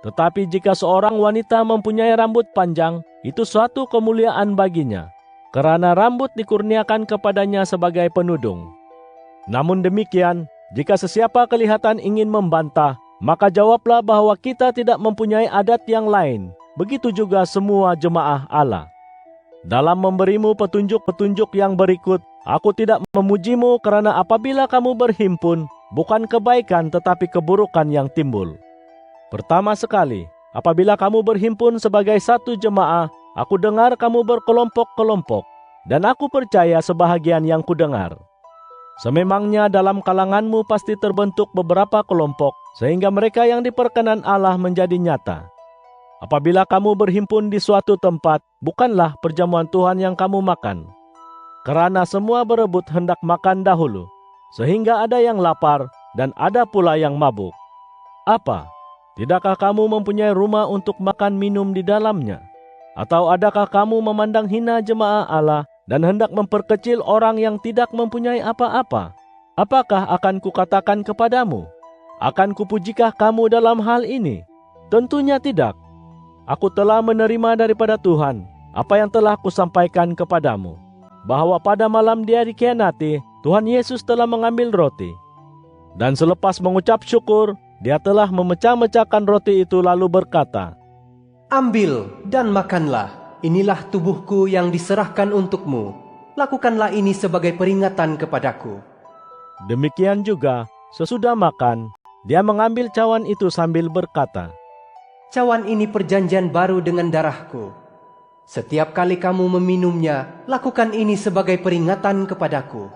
Tetapi jika seorang wanita mempunyai rambut panjang, itu suatu kemuliaan baginya, karena rambut dikurniakan kepadanya sebagai penudung. Namun demikian, jika sesiapa kelihatan ingin membantah, maka jawablah bahwa kita tidak mempunyai adat yang lain. Begitu juga semua jemaah Allah. Dalam memberimu petunjuk-petunjuk yang berikut, aku tidak memujimu karena apabila kamu berhimpun, bukan kebaikan tetapi keburukan yang timbul. Pertama sekali, apabila kamu berhimpun sebagai satu jemaah, aku dengar kamu berkelompok-kelompok, dan aku percaya sebahagian yang kudengar. Sememangnya dalam kalanganmu pasti terbentuk beberapa kelompok, sehingga mereka yang diperkenan Allah menjadi nyata. Apabila kamu berhimpun di suatu tempat, bukanlah perjamuan Tuhan yang kamu makan. Karena semua berebut hendak makan dahulu, sehingga ada yang lapar dan ada pula yang mabuk. Apa? Tidakkah kamu mempunyai rumah untuk makan minum di dalamnya? Atau adakah kamu memandang hina jemaah Allah dan hendak memperkecil orang yang tidak mempunyai apa-apa? Apakah akan kukatakan kepadamu? Akan kupujikah kamu dalam hal ini? Tentunya tidak. Aku telah menerima daripada Tuhan apa yang telah kusampaikan kepadamu, bahwa pada malam Dia dikhianati, Tuhan Yesus telah mengambil roti. Dan selepas mengucap syukur, Dia telah memecah-mecahkan roti itu lalu berkata, "Ambil dan makanlah, inilah tubuhku yang diserahkan untukmu. Lakukanlah ini sebagai peringatan kepadaku." Demikian juga, sesudah makan, Dia mengambil cawan itu sambil berkata, "Cawan ini perjanjian baru dengan darahku. Setiap kali kamu meminumnya, lakukan ini sebagai peringatan kepadaku."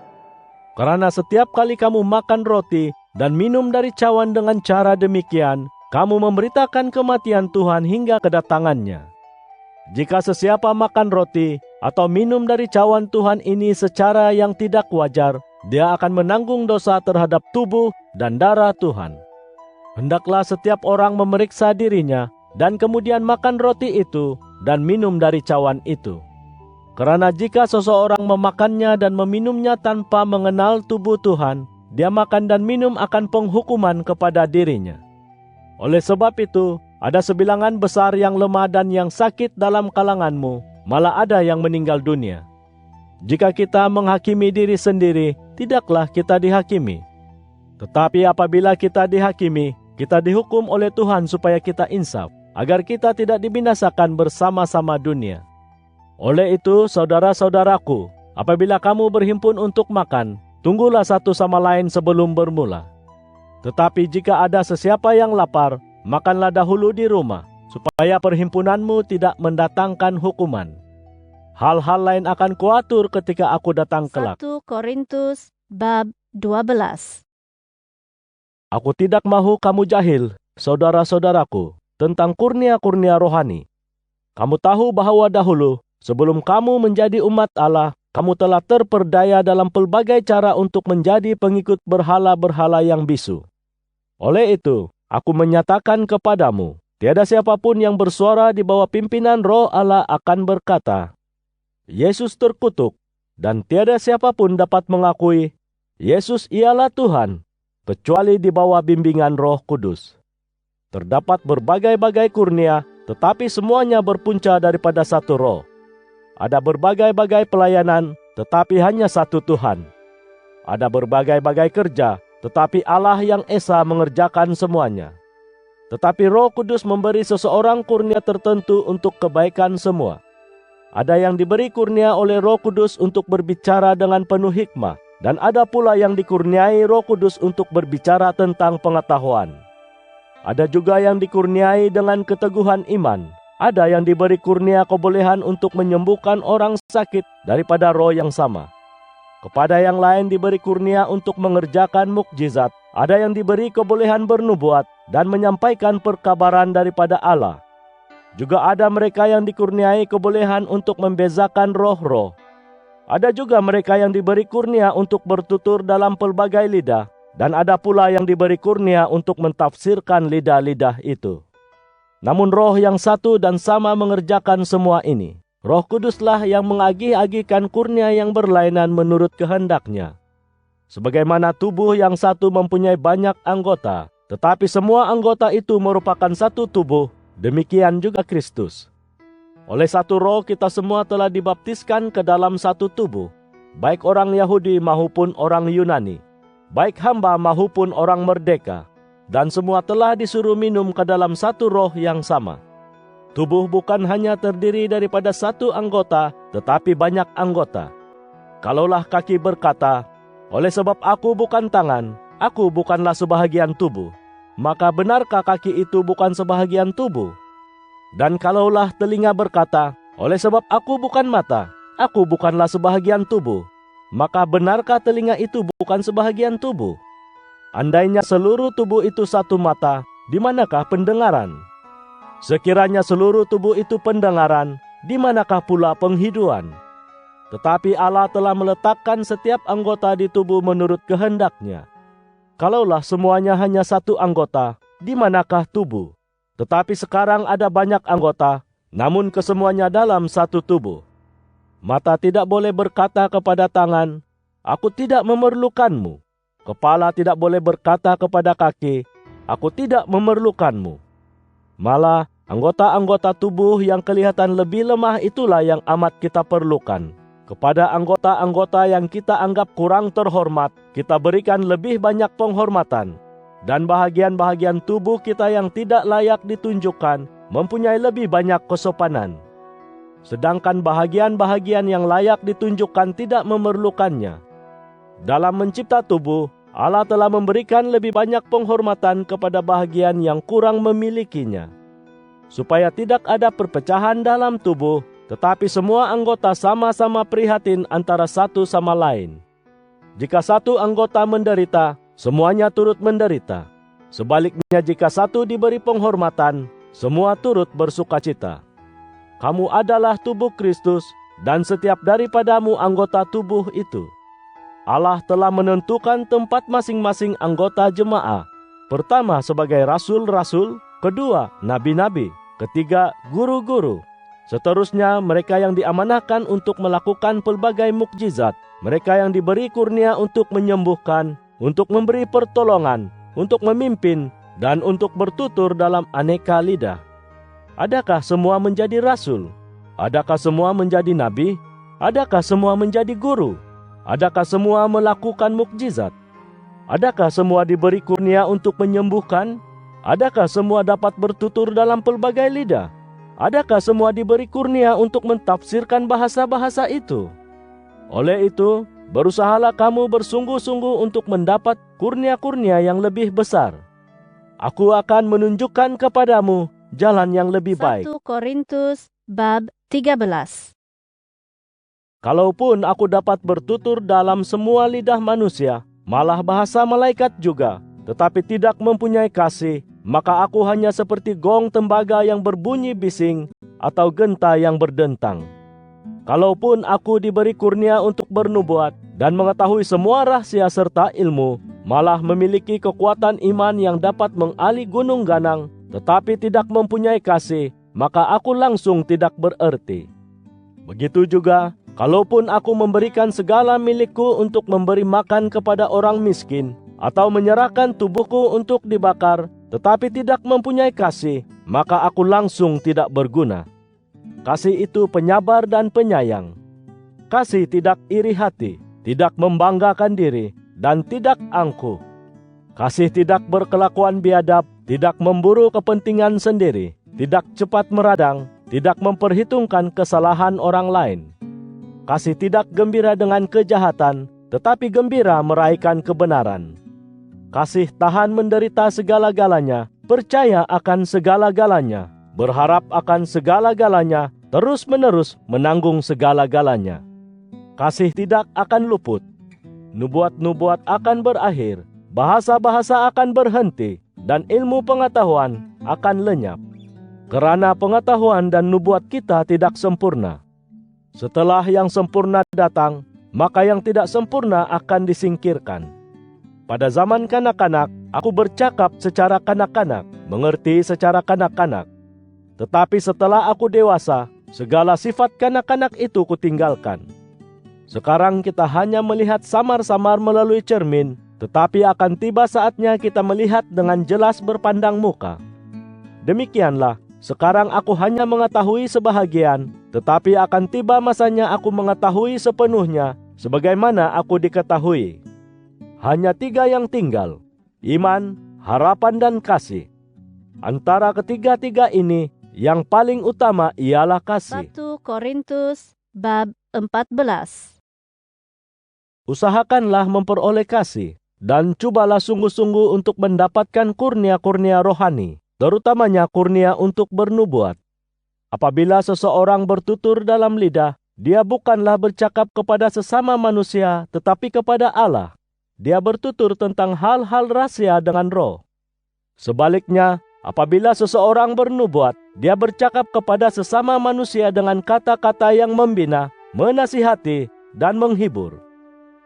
Karena setiap kali kamu makan roti dan minum dari cawan dengan cara demikian, kamu memberitakan kematian Tuhan hingga kedatangannya. Jika sesiapa makan roti atau minum dari cawan Tuhan ini secara yang tidak wajar, dia akan menanggung dosa terhadap tubuh dan darah Tuhan. Hendaklah setiap orang memeriksa dirinya dan kemudian makan roti itu dan minum dari cawan itu. Karena jika seseorang memakannya dan meminumnya tanpa mengenal tubuh Tuhan, dia makan dan minum akan penghukuman kepada dirinya. Oleh sebab itu, ada sebilangan besar yang lemah dan yang sakit dalam kalanganmu, malah ada yang meninggal dunia. Jika kita menghakimi diri sendiri, tidaklah kita dihakimi. Tetapi apabila kita dihakimi, kita dihukum oleh Tuhan supaya kita insaf, agar kita tidak dibinasakan bersama-sama dunia. Oleh itu, saudara-saudaraku, apabila kamu berhimpun untuk makan, tunggulah satu sama lain sebelum bermula. Tetapi jika ada sesiapa yang lapar, makanlah dahulu di rumah, supaya perhimpunanmu tidak mendatangkan hukuman. Hal-hal lain akan kuatur ketika aku datang kelak. 1 Korintus bab 12. Aku tidak mahu kamu jahil, saudara-saudaraku, tentang kurnia-kurnia rohani. Kamu tahu bahwa dahulu, sebelum kamu menjadi umat Allah, kamu telah terperdaya dalam pelbagai cara untuk menjadi pengikut berhala-berhala yang bisu. Oleh itu, aku menyatakan kepadamu, tiada siapapun yang bersuara di bawah pimpinan Roh Allah akan berkata, "Yesus terkutuk," dan tiada siapapun dapat mengakui, "Yesus ialah Tuhan," kecuali di bawah bimbingan Roh Kudus. Terdapat berbagai-bagai kurnia, tetapi semuanya berpunca daripada satu Roh. Ada berbagai-bagai pelayanan, tetapi hanya satu Tuhan. Ada berbagai-bagai kerja, tetapi Allah yang Esa mengerjakan semuanya. Tetapi Roh Kudus memberi seseorang kurnia tertentu untuk kebaikan semua. Ada yang diberi kurnia oleh Roh Kudus untuk berbicara dengan penuh hikmah, dan ada pula yang dikurniai Roh Kudus untuk berbicara tentang pengetahuan. Ada juga yang dikurniai dengan keteguhan iman. Ada yang diberi kurnia kebolehan untuk menyembuhkan orang sakit daripada roh yang sama. Kepada yang lain diberi kurnia untuk mengerjakan mukjizat. Ada yang diberi kebolehan bernubuat dan menyampaikan perkabaran daripada Allah. Juga ada mereka yang dikurniai kebolehan untuk membezakan roh-roh. Ada juga mereka yang diberi kurnia untuk bertutur dalam pelbagai lidah, dan ada pula yang diberi kurnia untuk mentafsirkan lidah-lidah itu. Namun roh yang satu dan sama mengerjakan semua ini. Roh Kuduslah yang mengagih-agihkan kurnia yang berlainan menurut kehendaknya. Sebagaimana tubuh yang satu mempunyai banyak anggota, tetapi semua anggota itu merupakan satu tubuh, demikian juga Kristus. Oleh satu roh kita semua telah dibaptiskan ke dalam satu tubuh, baik orang Yahudi maupun orang Yunani, baik hamba maupun orang merdeka, dan semua telah disuruh minum ke dalam satu roh yang sama. Tubuh bukan hanya terdiri daripada satu anggota, tetapi banyak anggota. Kalaulah kaki berkata, "Oleh sebab aku bukan tangan, aku bukanlah sebahagian tubuh," maka benarkah kaki itu bukan sebahagian tubuh? Dan kalaulah telinga berkata, "Oleh sebab aku bukan mata, aku bukanlah sebahagian tubuh," maka benarkah telinga itu bukan sebahagian tubuh? Andainya seluruh tubuh itu satu mata, di manakah pendengaran? Sekiranya seluruh tubuh itu pendengaran, di manakah pula penghidupan? Tetapi Allah telah meletakkan setiap anggota di tubuh menurut kehendaknya. Kalaulah semuanya hanya satu anggota, di manakah tubuh? Tetapi sekarang ada banyak anggota, namun kesemuanya dalam satu tubuh. Mata tidak boleh berkata kepada tangan, "Aku tidak memerlukanmu." Kepala tidak boleh berkata kepada kaki, "Aku tidak memerlukanmu." Malah, anggota-anggota tubuh yang kelihatan lebih lemah itulah yang amat kita perlukan. Kepada anggota-anggota yang kita anggap kurang terhormat, kita berikan lebih banyak penghormatan. Dan bahagian-bahagian tubuh kita yang tidak layak ditunjukkan mempunyai lebih banyak kesopanan. Sedangkan bahagian-bahagian yang layak ditunjukkan tidak memerlukannya. Dalam mencipta tubuh, Allah telah memberikan lebih banyak penghormatan kepada bahagian yang kurang memilikinya. Supaya tidak ada perpecahan dalam tubuh, tetapi semua anggota sama-sama prihatin antara satu sama lain. Jika satu anggota menderita, semuanya turut menderita. Sebaliknya jika satu diberi penghormatan, semua turut bersukacita. Kamu adalah tubuh Kristus, dan setiap daripadamu anggota tubuh itu. Allah telah menentukan tempat masing-masing anggota jemaah. Pertama sebagai rasul-rasul, kedua nabi-nabi, ketiga guru-guru. Seterusnya mereka yang diamanahkan untuk melakukan pelbagai mukjizat, mereka yang diberi kurnia untuk menyembuhkan, untuk memberi pertolongan, untuk memimpin, dan untuk bertutur dalam aneka lidah. Adakah semua menjadi rasul? Adakah semua menjadi nabi? Adakah semua menjadi guru? Adakah semua melakukan mukjizat? Adakah semua diberi kurnia untuk menyembuhkan? Adakah semua dapat bertutur dalam pelbagai lidah? Adakah semua diberi kurnia untuk mentafsirkan bahasa-bahasa itu? Oleh itu, berusahalah kamu bersungguh-sungguh untuk mendapat kurnia-kurnia yang lebih besar. Aku akan menunjukkan kepadamu jalan yang lebih baik. 1 Korintus bab 13. Kalaupun aku dapat bertutur dalam semua lidah manusia, malah bahasa malaikat juga, tetapi tidak mempunyai kasih, maka aku hanya seperti gong tembaga yang berbunyi bising atau genta yang berdentang. Kalaupun aku diberi kurnia untuk bernubuat dan mengetahui semua rahasia serta ilmu, malah memiliki kekuatan iman yang dapat mengali gunung ganang, tetapi tidak mempunyai kasih, maka aku langsung tidak bererti. Begitu juga, kalaupun aku memberikan segala milikku untuk memberi makan kepada orang miskin, atau menyerahkan tubuhku untuk dibakar, tetapi tidak mempunyai kasih, maka aku langsung tidak berguna. Kasih itu penyabar dan penyayang. Kasih tidak iri hati, tidak membanggakan diri, dan tidak angkuh. Kasih tidak berkelakuan biadab, tidak memburu kepentingan sendiri, tidak cepat meradang, tidak memperhitungkan kesalahan orang lain. Kasih tidak gembira dengan kejahatan, tetapi gembira meraihkan kebenaran. Kasih tahan menderita segala-galanya, percaya akan segala-galanya, berharap akan segala-galanya, terus-menerus menanggung segala-galanya. Kasih tidak akan luput. Nubuat-nubuat akan berakhir, bahasa-bahasa akan berhenti, dan ilmu pengetahuan akan lenyap. Kerana pengetahuan dan nubuat kita tidak sempurna. Setelah yang sempurna datang, maka yang tidak sempurna akan disingkirkan. Pada zaman kanak-kanak, aku bercakap secara kanak-kanak, mengerti secara kanak-kanak. Tetapi setelah aku dewasa, segala sifat kanak-kanak itu kutinggalkan. Sekarang kita hanya melihat samar-samar melalui cermin, tetapi akan tiba saatnya kita melihat dengan jelas berpandang muka. Demikianlah, sekarang aku hanya mengetahui sebahagian, tetapi akan tiba masanya aku mengetahui sepenuhnya, sebagaimana aku diketahui. Hanya 3 yang tinggal, iman, harapan, dan kasih. Antara ketiga-tiga ini, yang paling utama ialah kasih. 1 Korintus bab 14. Usahakanlah memperoleh kasih, dan cobalah sungguh-sungguh untuk mendapatkan kurnia-kurnia rohani, terutamanya kurnia untuk bernubuat. Apabila seseorang bertutur dalam lidah, dia bukanlah bercakap kepada sesama manusia, tetapi kepada Allah. Dia bertutur tentang hal-hal rahasia dengan roh. Sebaliknya, apabila seseorang bernubuat, dia bercakap kepada sesama manusia dengan kata-kata yang membina, menasihati, dan menghibur.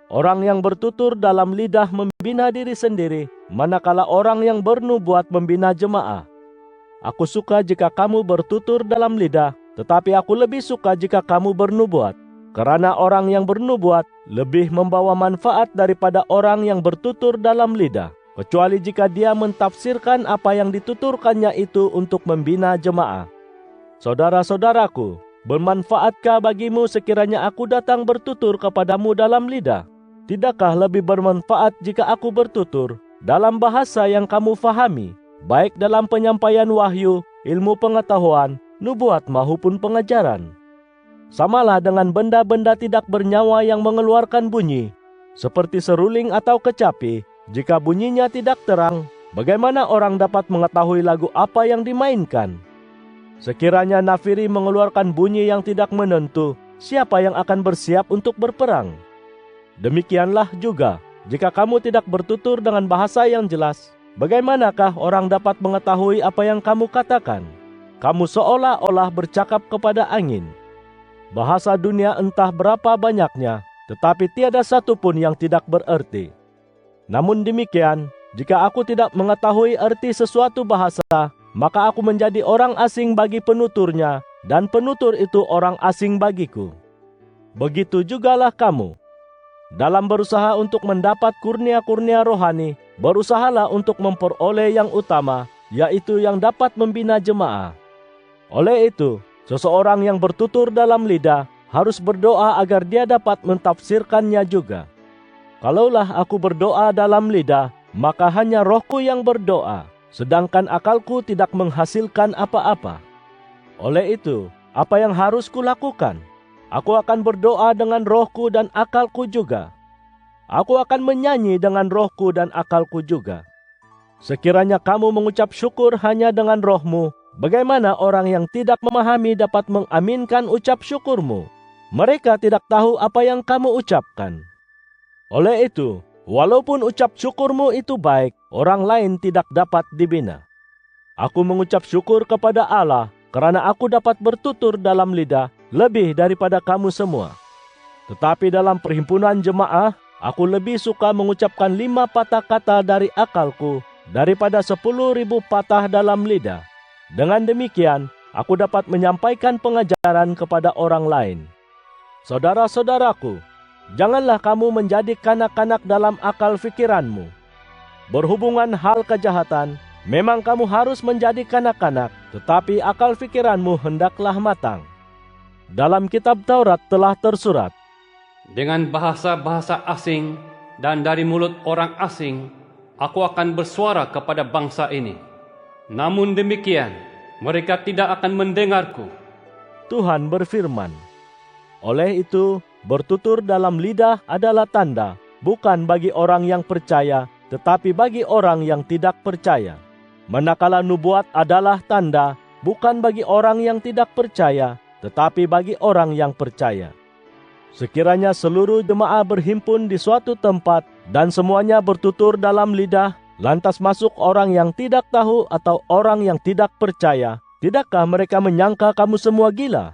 Orang yang bertutur dalam lidah membina diri sendiri, manakala orang yang bernubuat membina jemaah. Aku suka jika kamu bertutur dalam lidah, tetapi aku lebih suka jika kamu bernubuat, karena orang yang bernubuat lebih membawa manfaat daripada orang yang bertutur dalam lidah, kecuali jika dia mentafsirkan apa yang dituturkannya itu untuk membina jemaah. Saudara-saudaraku, bermanfaatkah bagimu sekiranya aku datang bertutur kepadamu dalam lidah? Tidakkah lebih bermanfaat jika aku bertutur dalam bahasa yang kamu fahami, baik dalam penyampaian wahyu, ilmu pengetahuan, nubuat maupun pengajaran? Samalah dengan benda-benda tidak bernyawa yang mengeluarkan bunyi, seperti seruling atau kecapi. Jika bunyinya tidak terang, bagaimana orang dapat mengetahui lagu apa yang dimainkan? Sekiranya nafiri mengeluarkan bunyi yang tidak menentu, siapa yang akan bersiap untuk berperang? Demikianlah juga, jika kamu tidak bertutur dengan bahasa yang jelas, bagaimanakah orang dapat mengetahui apa yang kamu katakan? Kamu seolah-olah bercakap kepada angin. Bahasa dunia entah berapa banyaknya, tetapi tiada satu pun yang tidak bererti. Namun demikian, jika aku tidak mengetahui arti sesuatu bahasa, maka aku menjadi orang asing bagi penuturnya, dan penutur itu orang asing bagiku. Begitu jugalah kamu. Dalam berusaha untuk mendapat kurnia-kurnia rohani, berusahalah untuk memperoleh yang utama, yaitu yang dapat membina jemaah. Oleh itu, seseorang yang bertutur dalam lidah harus berdoa agar dia dapat mentafsirkannya juga. Kalaulah aku berdoa dalam lidah, maka hanya rohku yang berdoa, sedangkan akalku tidak menghasilkan apa-apa. Oleh itu, apa yang harus kulakukan? Aku akan berdoa dengan rohku dan akalku juga. Aku akan menyanyi dengan rohku dan akalku juga. Sekiranya kamu mengucap syukur hanya dengan rohmu, bagaimana orang yang tidak memahami dapat mengaminkan ucap syukurmu? Mereka tidak tahu apa yang kamu ucapkan. Oleh itu, walaupun ucap syukurmu itu baik, orang lain tidak dapat dibina. Aku mengucap syukur kepada Allah karena aku dapat bertutur dalam lidah lebih daripada kamu semua. Tetapi dalam perhimpunan jemaah, aku lebih suka mengucapkan 5 patah kata dari akalku daripada 10.000 patah dalam lidah. Dengan demikian, aku dapat menyampaikan pengajaran kepada orang lain. Saudara-saudaraku, janganlah kamu menjadi kanak-kanak dalam akal fikiranmu. Berhubungan hal kejahatan, memang kamu harus menjadi kanak-kanak, tetapi akal fikiranmu hendaklah matang. Dalam kitab Taurat telah tersurat, dengan bahasa-bahasa asing dan dari mulut orang asing, aku akan bersuara kepada bangsa ini. Namun demikian, mereka tidak akan mendengarku, Tuhan berfirman, "Oleh itu, bertutur dalam lidah adalah tanda, bukan bagi orang yang percaya, tetapi bagi orang yang tidak percaya. Manakala nubuat adalah tanda, bukan bagi orang yang tidak percaya, tetapi bagi orang yang percaya." Sekiranya seluruh jemaah berhimpun di suatu tempat dan semuanya bertutur dalam lidah, lantas masuk orang yang tidak tahu atau orang yang tidak percaya, tidakkah mereka menyangka kamu semua gila?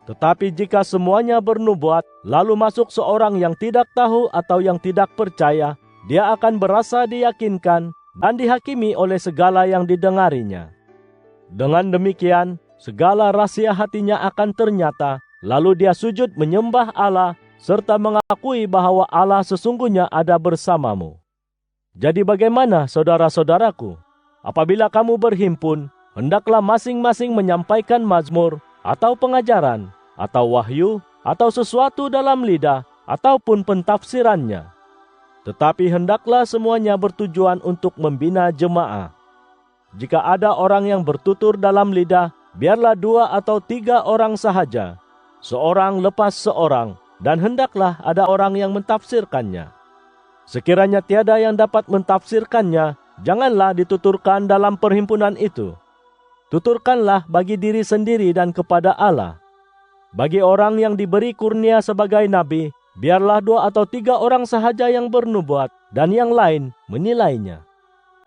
Tetapi jika semuanya bernubuat, lalu masuk seorang yang tidak tahu atau yang tidak percaya, dia akan berasa diyakinkan dan dihakimi oleh segala yang didengarinya. Dengan demikian, segala rahasia hatinya akan ternyata, lalu dia sujud menyembah Allah serta mengakui bahwa Allah sesungguhnya ada bersamamu. Jadi bagaimana, saudara-saudaraku? Apabila kamu berhimpun, hendaklah masing-masing menyampaikan mazmur, atau pengajaran, atau wahyu, atau sesuatu dalam lidah, ataupun pentafsirannya. Tetapi hendaklah semuanya bertujuan untuk membina jemaah. Jika ada orang yang bertutur dalam lidah, biarlah 2 atau 3 orang sahaja, seorang lepas seorang, dan hendaklah ada orang yang mentafsirkannya. Sekiranya tiada yang dapat mentafsirkannya, janganlah dituturkan dalam perhimpunan itu. Tuturkanlah bagi diri sendiri dan kepada Allah. Bagi orang yang diberi kurnia sebagai nabi, biarlah 2 atau 3 orang sahaja yang bernubuat, dan yang lain menilainya.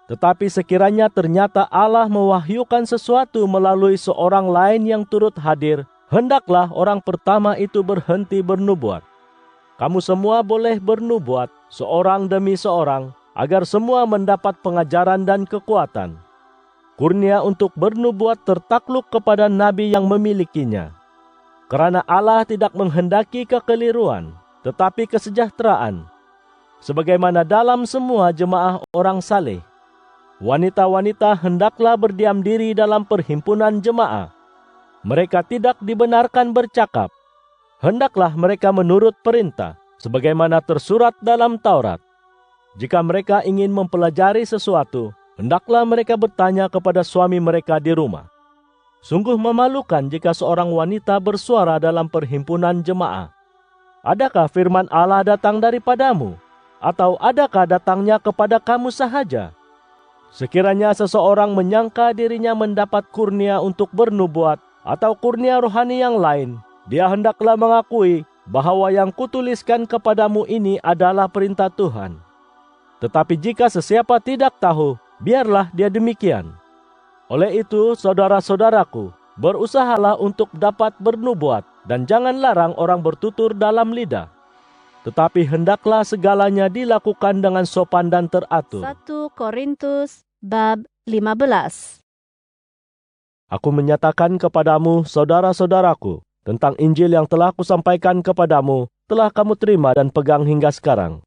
Tetapi sekiranya ternyata Allah mewahyukan sesuatu melalui seorang lain yang turut hadir, hendaklah orang pertama itu berhenti bernubuat. Kamu semua boleh bernubuat, seorang demi seorang, agar semua mendapat pengajaran dan kekuatan. Kurnia untuk bernubuat tertakluk kepada nabi yang memilikinya. Karena Allah tidak menghendaki kekeliruan, tetapi kesejahteraan. Sebagaimana dalam semua jemaah orang saleh, wanita-wanita hendaklah berdiam diri dalam perhimpunan jemaah. Mereka tidak dibenarkan bercakap. Hendaklah mereka menurut perintah, sebagaimana tersurat dalam Taurat. Jika mereka ingin mempelajari sesuatu, hendaklah mereka bertanya kepada suami mereka di rumah. Sungguh memalukan jika seorang wanita bersuara dalam perhimpunan jemaah. Adakah firman Allah datang daripadamu? Atau adakah datangnya kepada kamu sahaja? Sekiranya seseorang menyangka dirinya mendapat kurnia untuk bernubuat, atau kurnia rohani yang lain, dia hendaklah mengakui bahwa yang kutuliskan kepadamu ini adalah perintah Tuhan. Tetapi jika sesiapa tidak tahu, biarlah dia demikian. Oleh itu, saudara-saudaraku, berusahalah untuk dapat bernubuat, dan jangan larang orang bertutur dalam lidah. Tetapi hendaklah segalanya dilakukan dengan sopan dan teratur. 1 Korintus bab 15. Aku menyatakan kepadamu, saudara-saudaraku, tentang Injil yang telah kusampaikan kepadamu, telah kamu terima dan pegang hingga sekarang.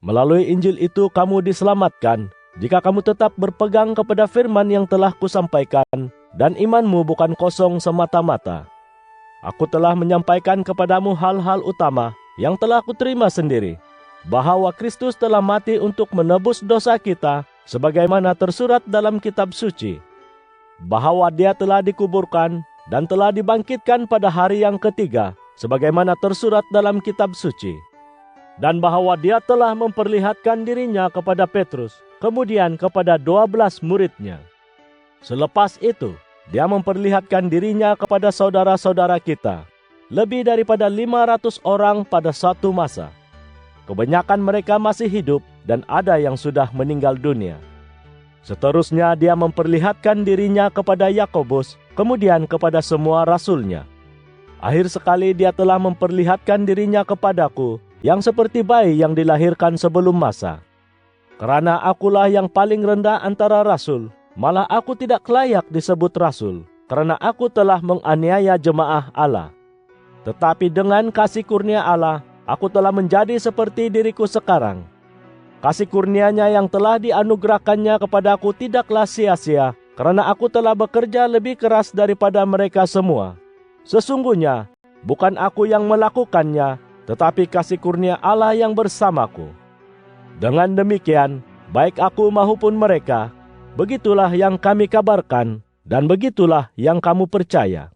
Melalui Injil itu kamu diselamatkan, jika kamu tetap berpegang kepada firman yang telah kusampaikan, dan imanmu bukan kosong semata-mata. Aku telah menyampaikan kepadamu hal-hal utama yang telah kuterima sendiri, bahwa Kristus telah mati untuk menebus dosa kita, sebagaimana tersurat dalam kitab suci, bahwa dia telah dikuburkan dan telah dibangkitkan pada hari yang ketiga, sebagaimana tersurat dalam kitab suci, dan bahwa dia telah memperlihatkan dirinya kepada Petrus, kemudian kepada 12 muridnya. Selepas itu, dia memperlihatkan dirinya kepada saudara-saudara kita, lebih daripada 500 orang pada satu masa. Kebanyakan mereka masih hidup dan ada yang sudah meninggal dunia. Seterusnya dia memperlihatkan dirinya kepada Yakobus, kemudian kepada semua rasulnya. Akhir sekali dia telah memperlihatkan dirinya kepadaku, yang seperti bayi yang dilahirkan sebelum masa. Karena akulah yang paling rendah antara rasul, malah aku tidak layak disebut rasul, karena aku telah menganiaya jemaah Allah. Tetapi dengan kasih kurnia Allah, aku telah menjadi seperti diriku sekarang. Kasih kurnianya yang telah dianugerahkannya kepadaku tidaklah sia-sia, karena aku telah bekerja lebih keras daripada mereka semua. Sesungguhnya, bukan aku yang melakukannya, tetapi kasih kurnia Allah yang bersamaku. Dengan demikian, baik aku maupun mereka, begitulah yang kami kabarkan, dan begitulah yang kamu percaya.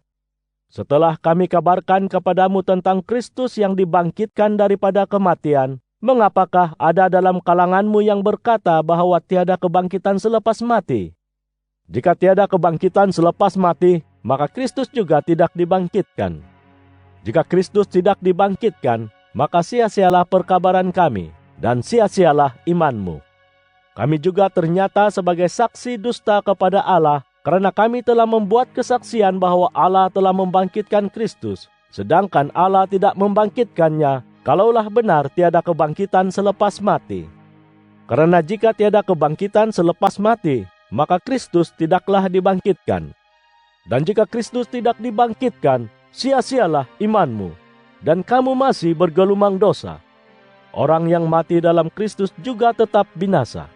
Setelah kami kabarkan kepadamu tentang Kristus yang dibangkitkan daripada kematian, mengapakah ada dalam kalanganmu yang berkata bahwa tiada kebangkitan selepas mati? Jika tiada kebangkitan selepas mati, maka Kristus juga tidak dibangkitkan. Jika Kristus tidak dibangkitkan, maka sia-sialah perkabaran kami, dan sia-sialah imanmu. Kami juga ternyata sebagai saksi dusta kepada Allah, karena kami telah membuat kesaksian bahwa Allah telah membangkitkan Kristus, sedangkan Allah tidak membangkitkannya, kalaulah benar tiada kebangkitan selepas mati. Karena jika tiada kebangkitan selepas mati, maka Kristus tidaklah dibangkitkan. Dan jika Kristus tidak dibangkitkan, sia-sialah imanmu, dan kamu masih bergelumang dosa. Orang yang mati dalam Kristus juga tetap binasa.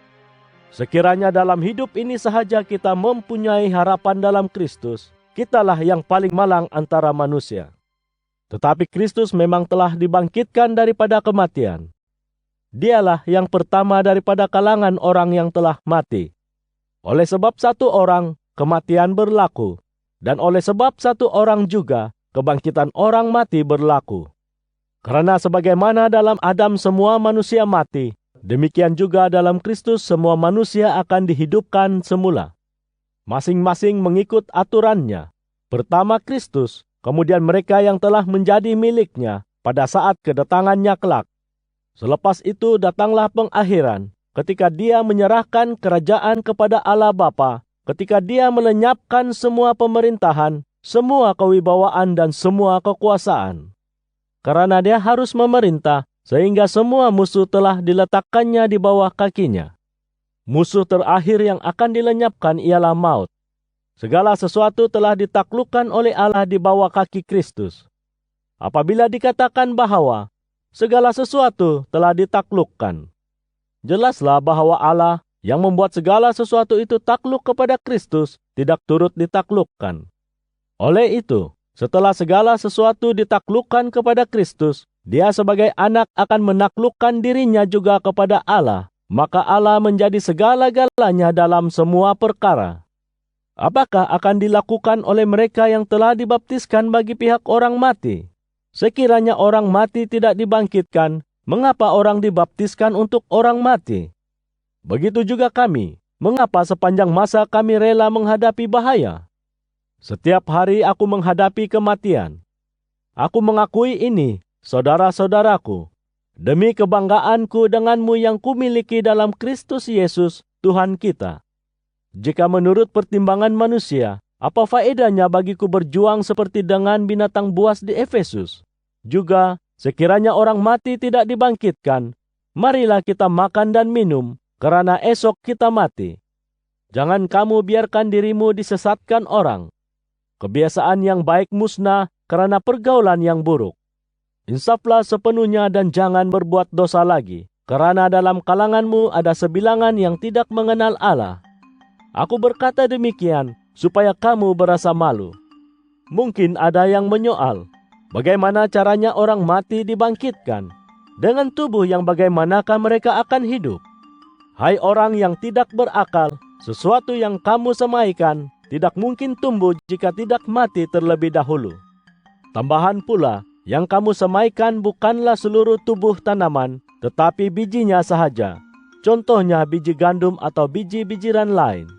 Sekiranya dalam hidup ini sahaja kita mempunyai harapan dalam Kristus, kitalah yang paling malang antara manusia. Tetapi Kristus memang telah dibangkitkan daripada kematian. Dialah yang pertama daripada kalangan orang yang telah mati. Oleh sebab satu orang, kematian berlaku, dan oleh sebab satu orang juga, kebangkitan orang mati berlaku. Karena sebagaimana dalam Adam semua manusia mati, demikian juga dalam Kristus semua manusia akan dihidupkan semula. Masing-masing mengikut aturannya. Pertama Kristus, kemudian mereka yang telah menjadi miliknya pada saat kedatangannya kelak. Selepas itu datanglah pengakhiran, ketika Dia menyerahkan kerajaan kepada Allah Bapa, ketika Dia melenyapkan semua pemerintahan, semua kewibawaan dan semua kekuasaan. Karena Dia harus memerintah, sehingga semua musuh telah diletakkannya di bawah kakinya. Musuh terakhir yang akan dilenyapkan ialah maut. Segala sesuatu telah ditaklukkan oleh Allah di bawah kaki Kristus. Apabila dikatakan bahwa segala sesuatu telah ditaklukkan, jelaslah bahwa Allah yang membuat segala sesuatu itu takluk kepada Kristus tidak turut ditaklukkan. Oleh itu, setelah segala sesuatu ditaklukkan kepada Kristus, Dia sebagai anak akan menaklukkan dirinya juga kepada Allah, maka Allah menjadi segala-galanya dalam semua perkara. Apakah akan dilakukan oleh mereka yang telah dibaptiskan bagi pihak orang mati? Sekiranya orang mati tidak dibangkitkan, mengapa orang dibaptiskan untuk orang mati? Begitu juga kami, mengapa sepanjang masa kami rela menghadapi bahaya? Setiap hari aku menghadapi kematian. Aku mengakui ini, saudara-saudaraku, demi kebanggaanku denganmu yang kumiliki dalam Kristus Yesus, Tuhan kita. Jika menurut pertimbangan manusia, apa faedahnya bagiku berjuang seperti dengan binatang buas di Efesus? Juga, sekiranya orang mati tidak dibangkitkan, marilah kita makan dan minum, karena esok kita mati. Jangan kamu biarkan dirimu disesatkan orang. Kebiasaan yang baik musnah karena pergaulan yang buruk. Insaflah sepenuhnya dan jangan berbuat dosa lagi, karena dalam kalanganmu ada sebilangan yang tidak mengenal Allah. Aku berkata demikian supaya kamu berasa malu. Mungkin ada yang menyoal, bagaimana caranya orang mati dibangkitkan? Dengan tubuh yang bagaimanakah mereka akan hidup? Hai orang yang tidak berakal, sesuatu yang kamu semaikan tidak mungkin tumbuh jika tidak mati terlebih dahulu. Tambahan pula, yang kamu semaikan bukanlah seluruh tubuh tanaman, tetapi bijinya sahaja. Contohnya biji gandum atau biji-bijiran lain.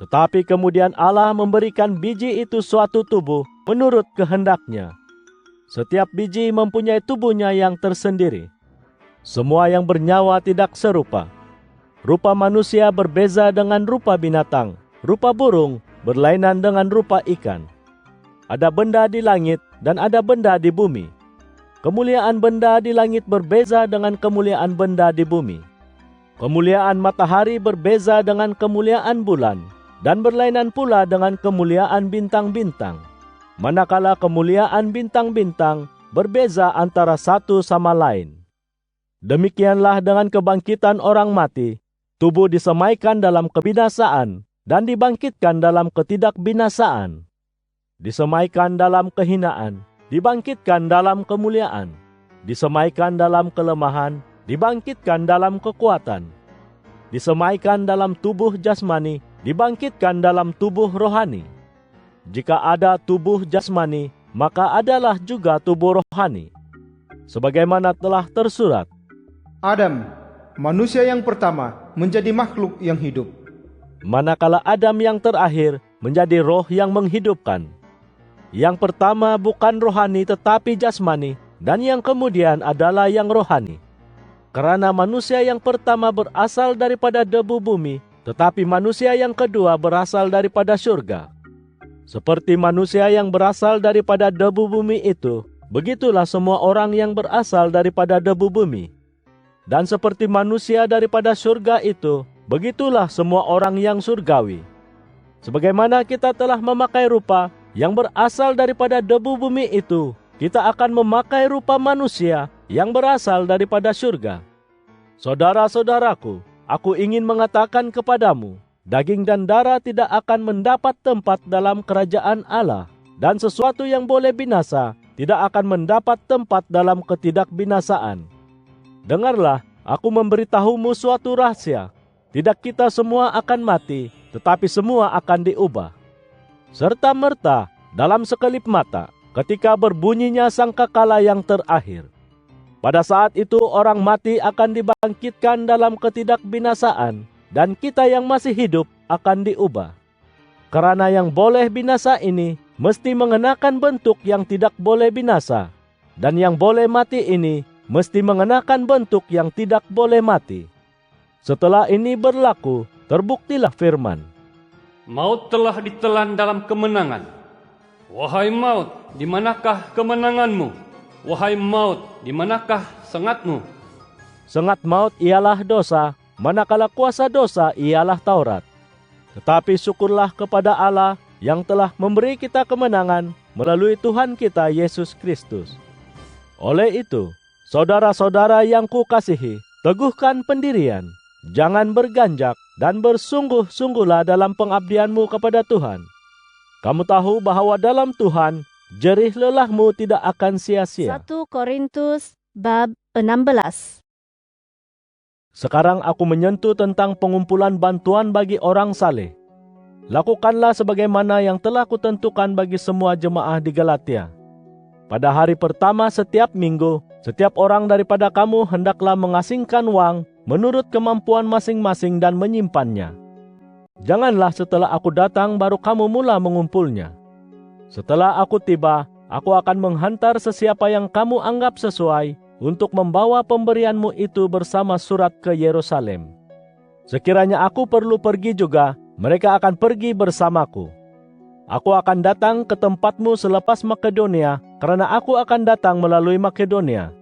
Tetapi kemudian Allah memberikan biji itu suatu tubuh menurut kehendaknya. Setiap biji mempunyai tubuhnya yang tersendiri. Semua yang bernyawa tidak serupa. Rupa manusia berbeza dengan rupa binatang. Rupa burung berlainan dengan rupa ikan. Ada benda di langit dan ada benda di bumi. Kemuliaan benda di langit berbeza dengan kemuliaan benda di bumi. Kemuliaan matahari berbeza dengan kemuliaan bulan, dan berlainan pula dengan kemuliaan bintang-bintang. Manakala kemuliaan bintang-bintang berbeza antara satu sama lain. Demikianlah dengan kebangkitan orang mati, tubuh disemaikan dalam kebinasaan, dan dibangkitkan dalam ketidakbinasaan. Disemaikan dalam kehinaan, dibangkitkan dalam kemuliaan. Disemaikan dalam kelemahan, dibangkitkan dalam kekuatan. Disemaikan dalam tubuh jasmani, dibangkitkan dalam tubuh rohani. jika ada tubuh jasmani, maka adalah juga tubuh rohani. Sebagaimana telah tersurat, Adam, manusia yang pertama, menjadi makhluk yang hidup. manakala Adam yang terakhir menjadi roh yang menghidupkan. Yang pertama bukan rohani tetapi jasmani, dan yang kemudian adalah yang rohani. Karena manusia yang pertama berasal daripada debu bumi, tetapi manusia yang kedua berasal daripada surga. Seperti manusia yang berasal daripada debu bumi itu, begitulah semua orang yang berasal daripada debu bumi. Dan seperti manusia daripada surga itu, begitulah semua orang yang surgawi. Sebagaimana kita telah memakai rupa yang berasal daripada debu bumi itu, kita akan memakai rupa manusia yang berasal daripada surga. Saudara-saudaraku, aku ingin mengatakan kepadamu, daging dan darah tidak akan mendapat tempat dalam kerajaan Allah, dan sesuatu yang boleh binasa tidak akan mendapat tempat dalam ketidakbinasaan. Dengarlah, aku memberitahumu suatu rahasia. Tidak kita semua akan mati, tetapi semua akan diubah. Serta-merta dalam sekelip mata, ketika berbunyinya sangkakala yang terakhir. Pada saat itu orang mati akan dibangkitkan dalam ketidakbinasaan, dan kita yang masih hidup akan diubah. Karena yang boleh binasa ini mesti mengenakan bentuk yang tidak boleh binasa, dan yang boleh mati ini mesti mengenakan bentuk yang tidak boleh mati. Setelah ini berlaku, terbuktilah firman, Maut telah ditelan dalam kemenangan. Wahai maut, di manakah kemenanganmu? Wahai maut, di manakah sengatmu? sengat maut ialah dosa, manakala kuasa dosa ialah Taurat. Tetapi syukurlah kepada Allah yang telah memberi kita kemenangan melalui Tuhan kita Yesus Kristus. Oleh itu, saudara-saudara yang kukasihi, teguhkan pendirian, jangan berganjak, dan bersungguh-sungguhlah dalam pengabdianmu kepada Tuhan. Kamu tahu bahwa dalam Tuhan, jerih lelahmu tidak akan sia-sia. 1 Korintus bab 16. Sekarang aku menyentuh tentang pengumpulan bantuan bagi orang saleh. Lakukanlah sebagaimana yang telah kutentukan bagi semua jemaah di Galatia. Pada hari pertama setiap minggu, setiap orang daripada kamu hendaklah mengasingkan uang menurut kemampuan masing-masing dan menyimpannya. Janganlah setelah aku datang baru kamu mula mengumpulnya. Setelah aku tiba, aku akan menghantar sesiapa yang kamu anggap sesuai untuk membawa pemberianmu itu bersama surat ke Yerusalem. Sekiranya aku perlu pergi juga, mereka akan pergi bersamaku. Aku akan datang ke tempatmu selepas Makedonia, karena aku akan datang melalui Makedonia.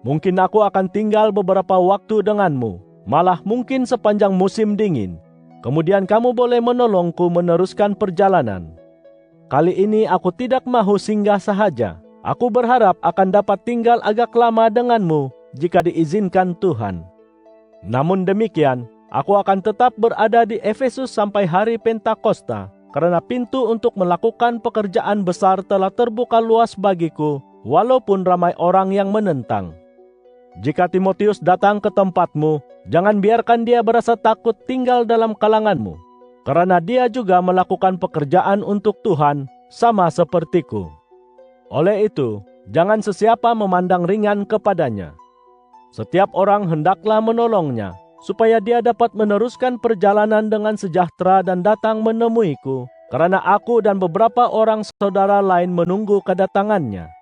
Mungkin aku akan tinggal beberapa waktu denganmu, malah mungkin sepanjang musim dingin. Kemudian kamu boleh menolongku meneruskan perjalanan. Kali ini aku tidak mahu singgah sahaja. Aku berharap akan dapat tinggal agak lama denganmu jika diizinkan Tuhan. Namun demikian, aku akan tetap berada di Efesus sampai hari Pentakosta, karena pintu untuk melakukan pekerjaan besar telah terbuka luas bagiku, walaupun ramai orang yang menentang. Jika Timotius datang ke tempatmu, jangan biarkan dia berasa takut tinggal dalam kalanganmu, karena dia juga melakukan pekerjaan untuk Tuhan sama sepertiku. Oleh itu, jangan sesiapa memandang ringan kepadanya. Setiap orang hendaklah menolongnya, supaya dia dapat meneruskan perjalanan dengan sejahtera dan datang menemuiku, karena aku dan beberapa orang saudara lain menunggu kedatangannya.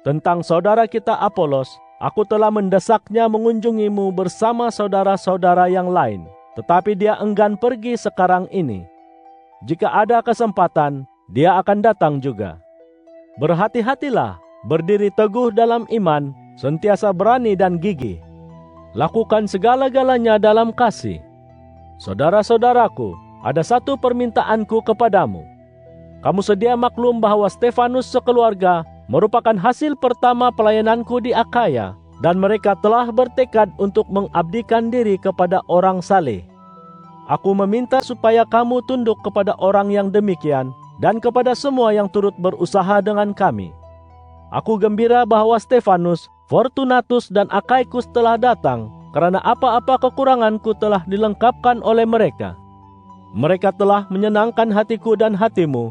Tentang saudara kita Apolos, aku telah mendesaknya mengunjungimu bersama saudara-saudara yang lain, tetapi dia enggan pergi sekarang ini. Jika ada kesempatan, dia akan datang juga. Berhati-hatilah, berdiri teguh dalam iman, sentiasa berani dan gigih. Lakukan segala-galanya dalam kasih. Saudara-saudaraku, ada satu permintaanku kepadamu. Kamu sedia maklum bahwa Stefanus sekeluarga merupakan hasil pertama pelayananku di Akaya, dan mereka telah bertekad untuk mengabdikan diri kepada orang saleh. Aku meminta supaya kamu tunduk kepada orang yang demikian, dan kepada semua yang turut berusaha dengan kami. Aku gembira bahwa Stefanus, Fortunatus, dan Akaikus telah datang, karena apa-apa kekuranganku telah dilengkapkan oleh mereka. Mereka telah menyenangkan hatiku dan hatimu,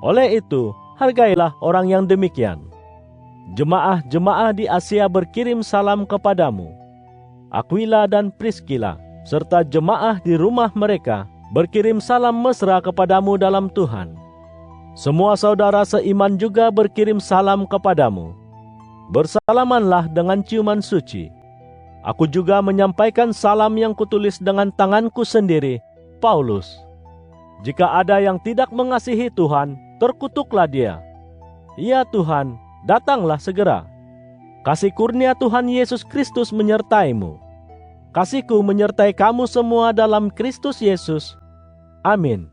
Oleh itu, hargailah orang yang demikian. Jemaah-jemaah di Asia berkirim salam kepadamu. Aquila dan Priscilla, serta jemaah di rumah mereka, berkirim salam mesra kepadamu dalam Tuhan. Semua saudara seiman juga berkirim salam kepadamu. Bersalamanlah dengan ciuman suci. Aku juga menyampaikan salam yang kutulis dengan tanganku sendiri, Paulus. Jika ada yang tidak mengasihi Tuhan, terkutuklah dia. Ya Tuhan, datanglah segera. Kasih kurnia Tuhan Yesus Kristus menyertaimu. Kasihku menyertai kamu semua dalam Kristus Yesus. Amin.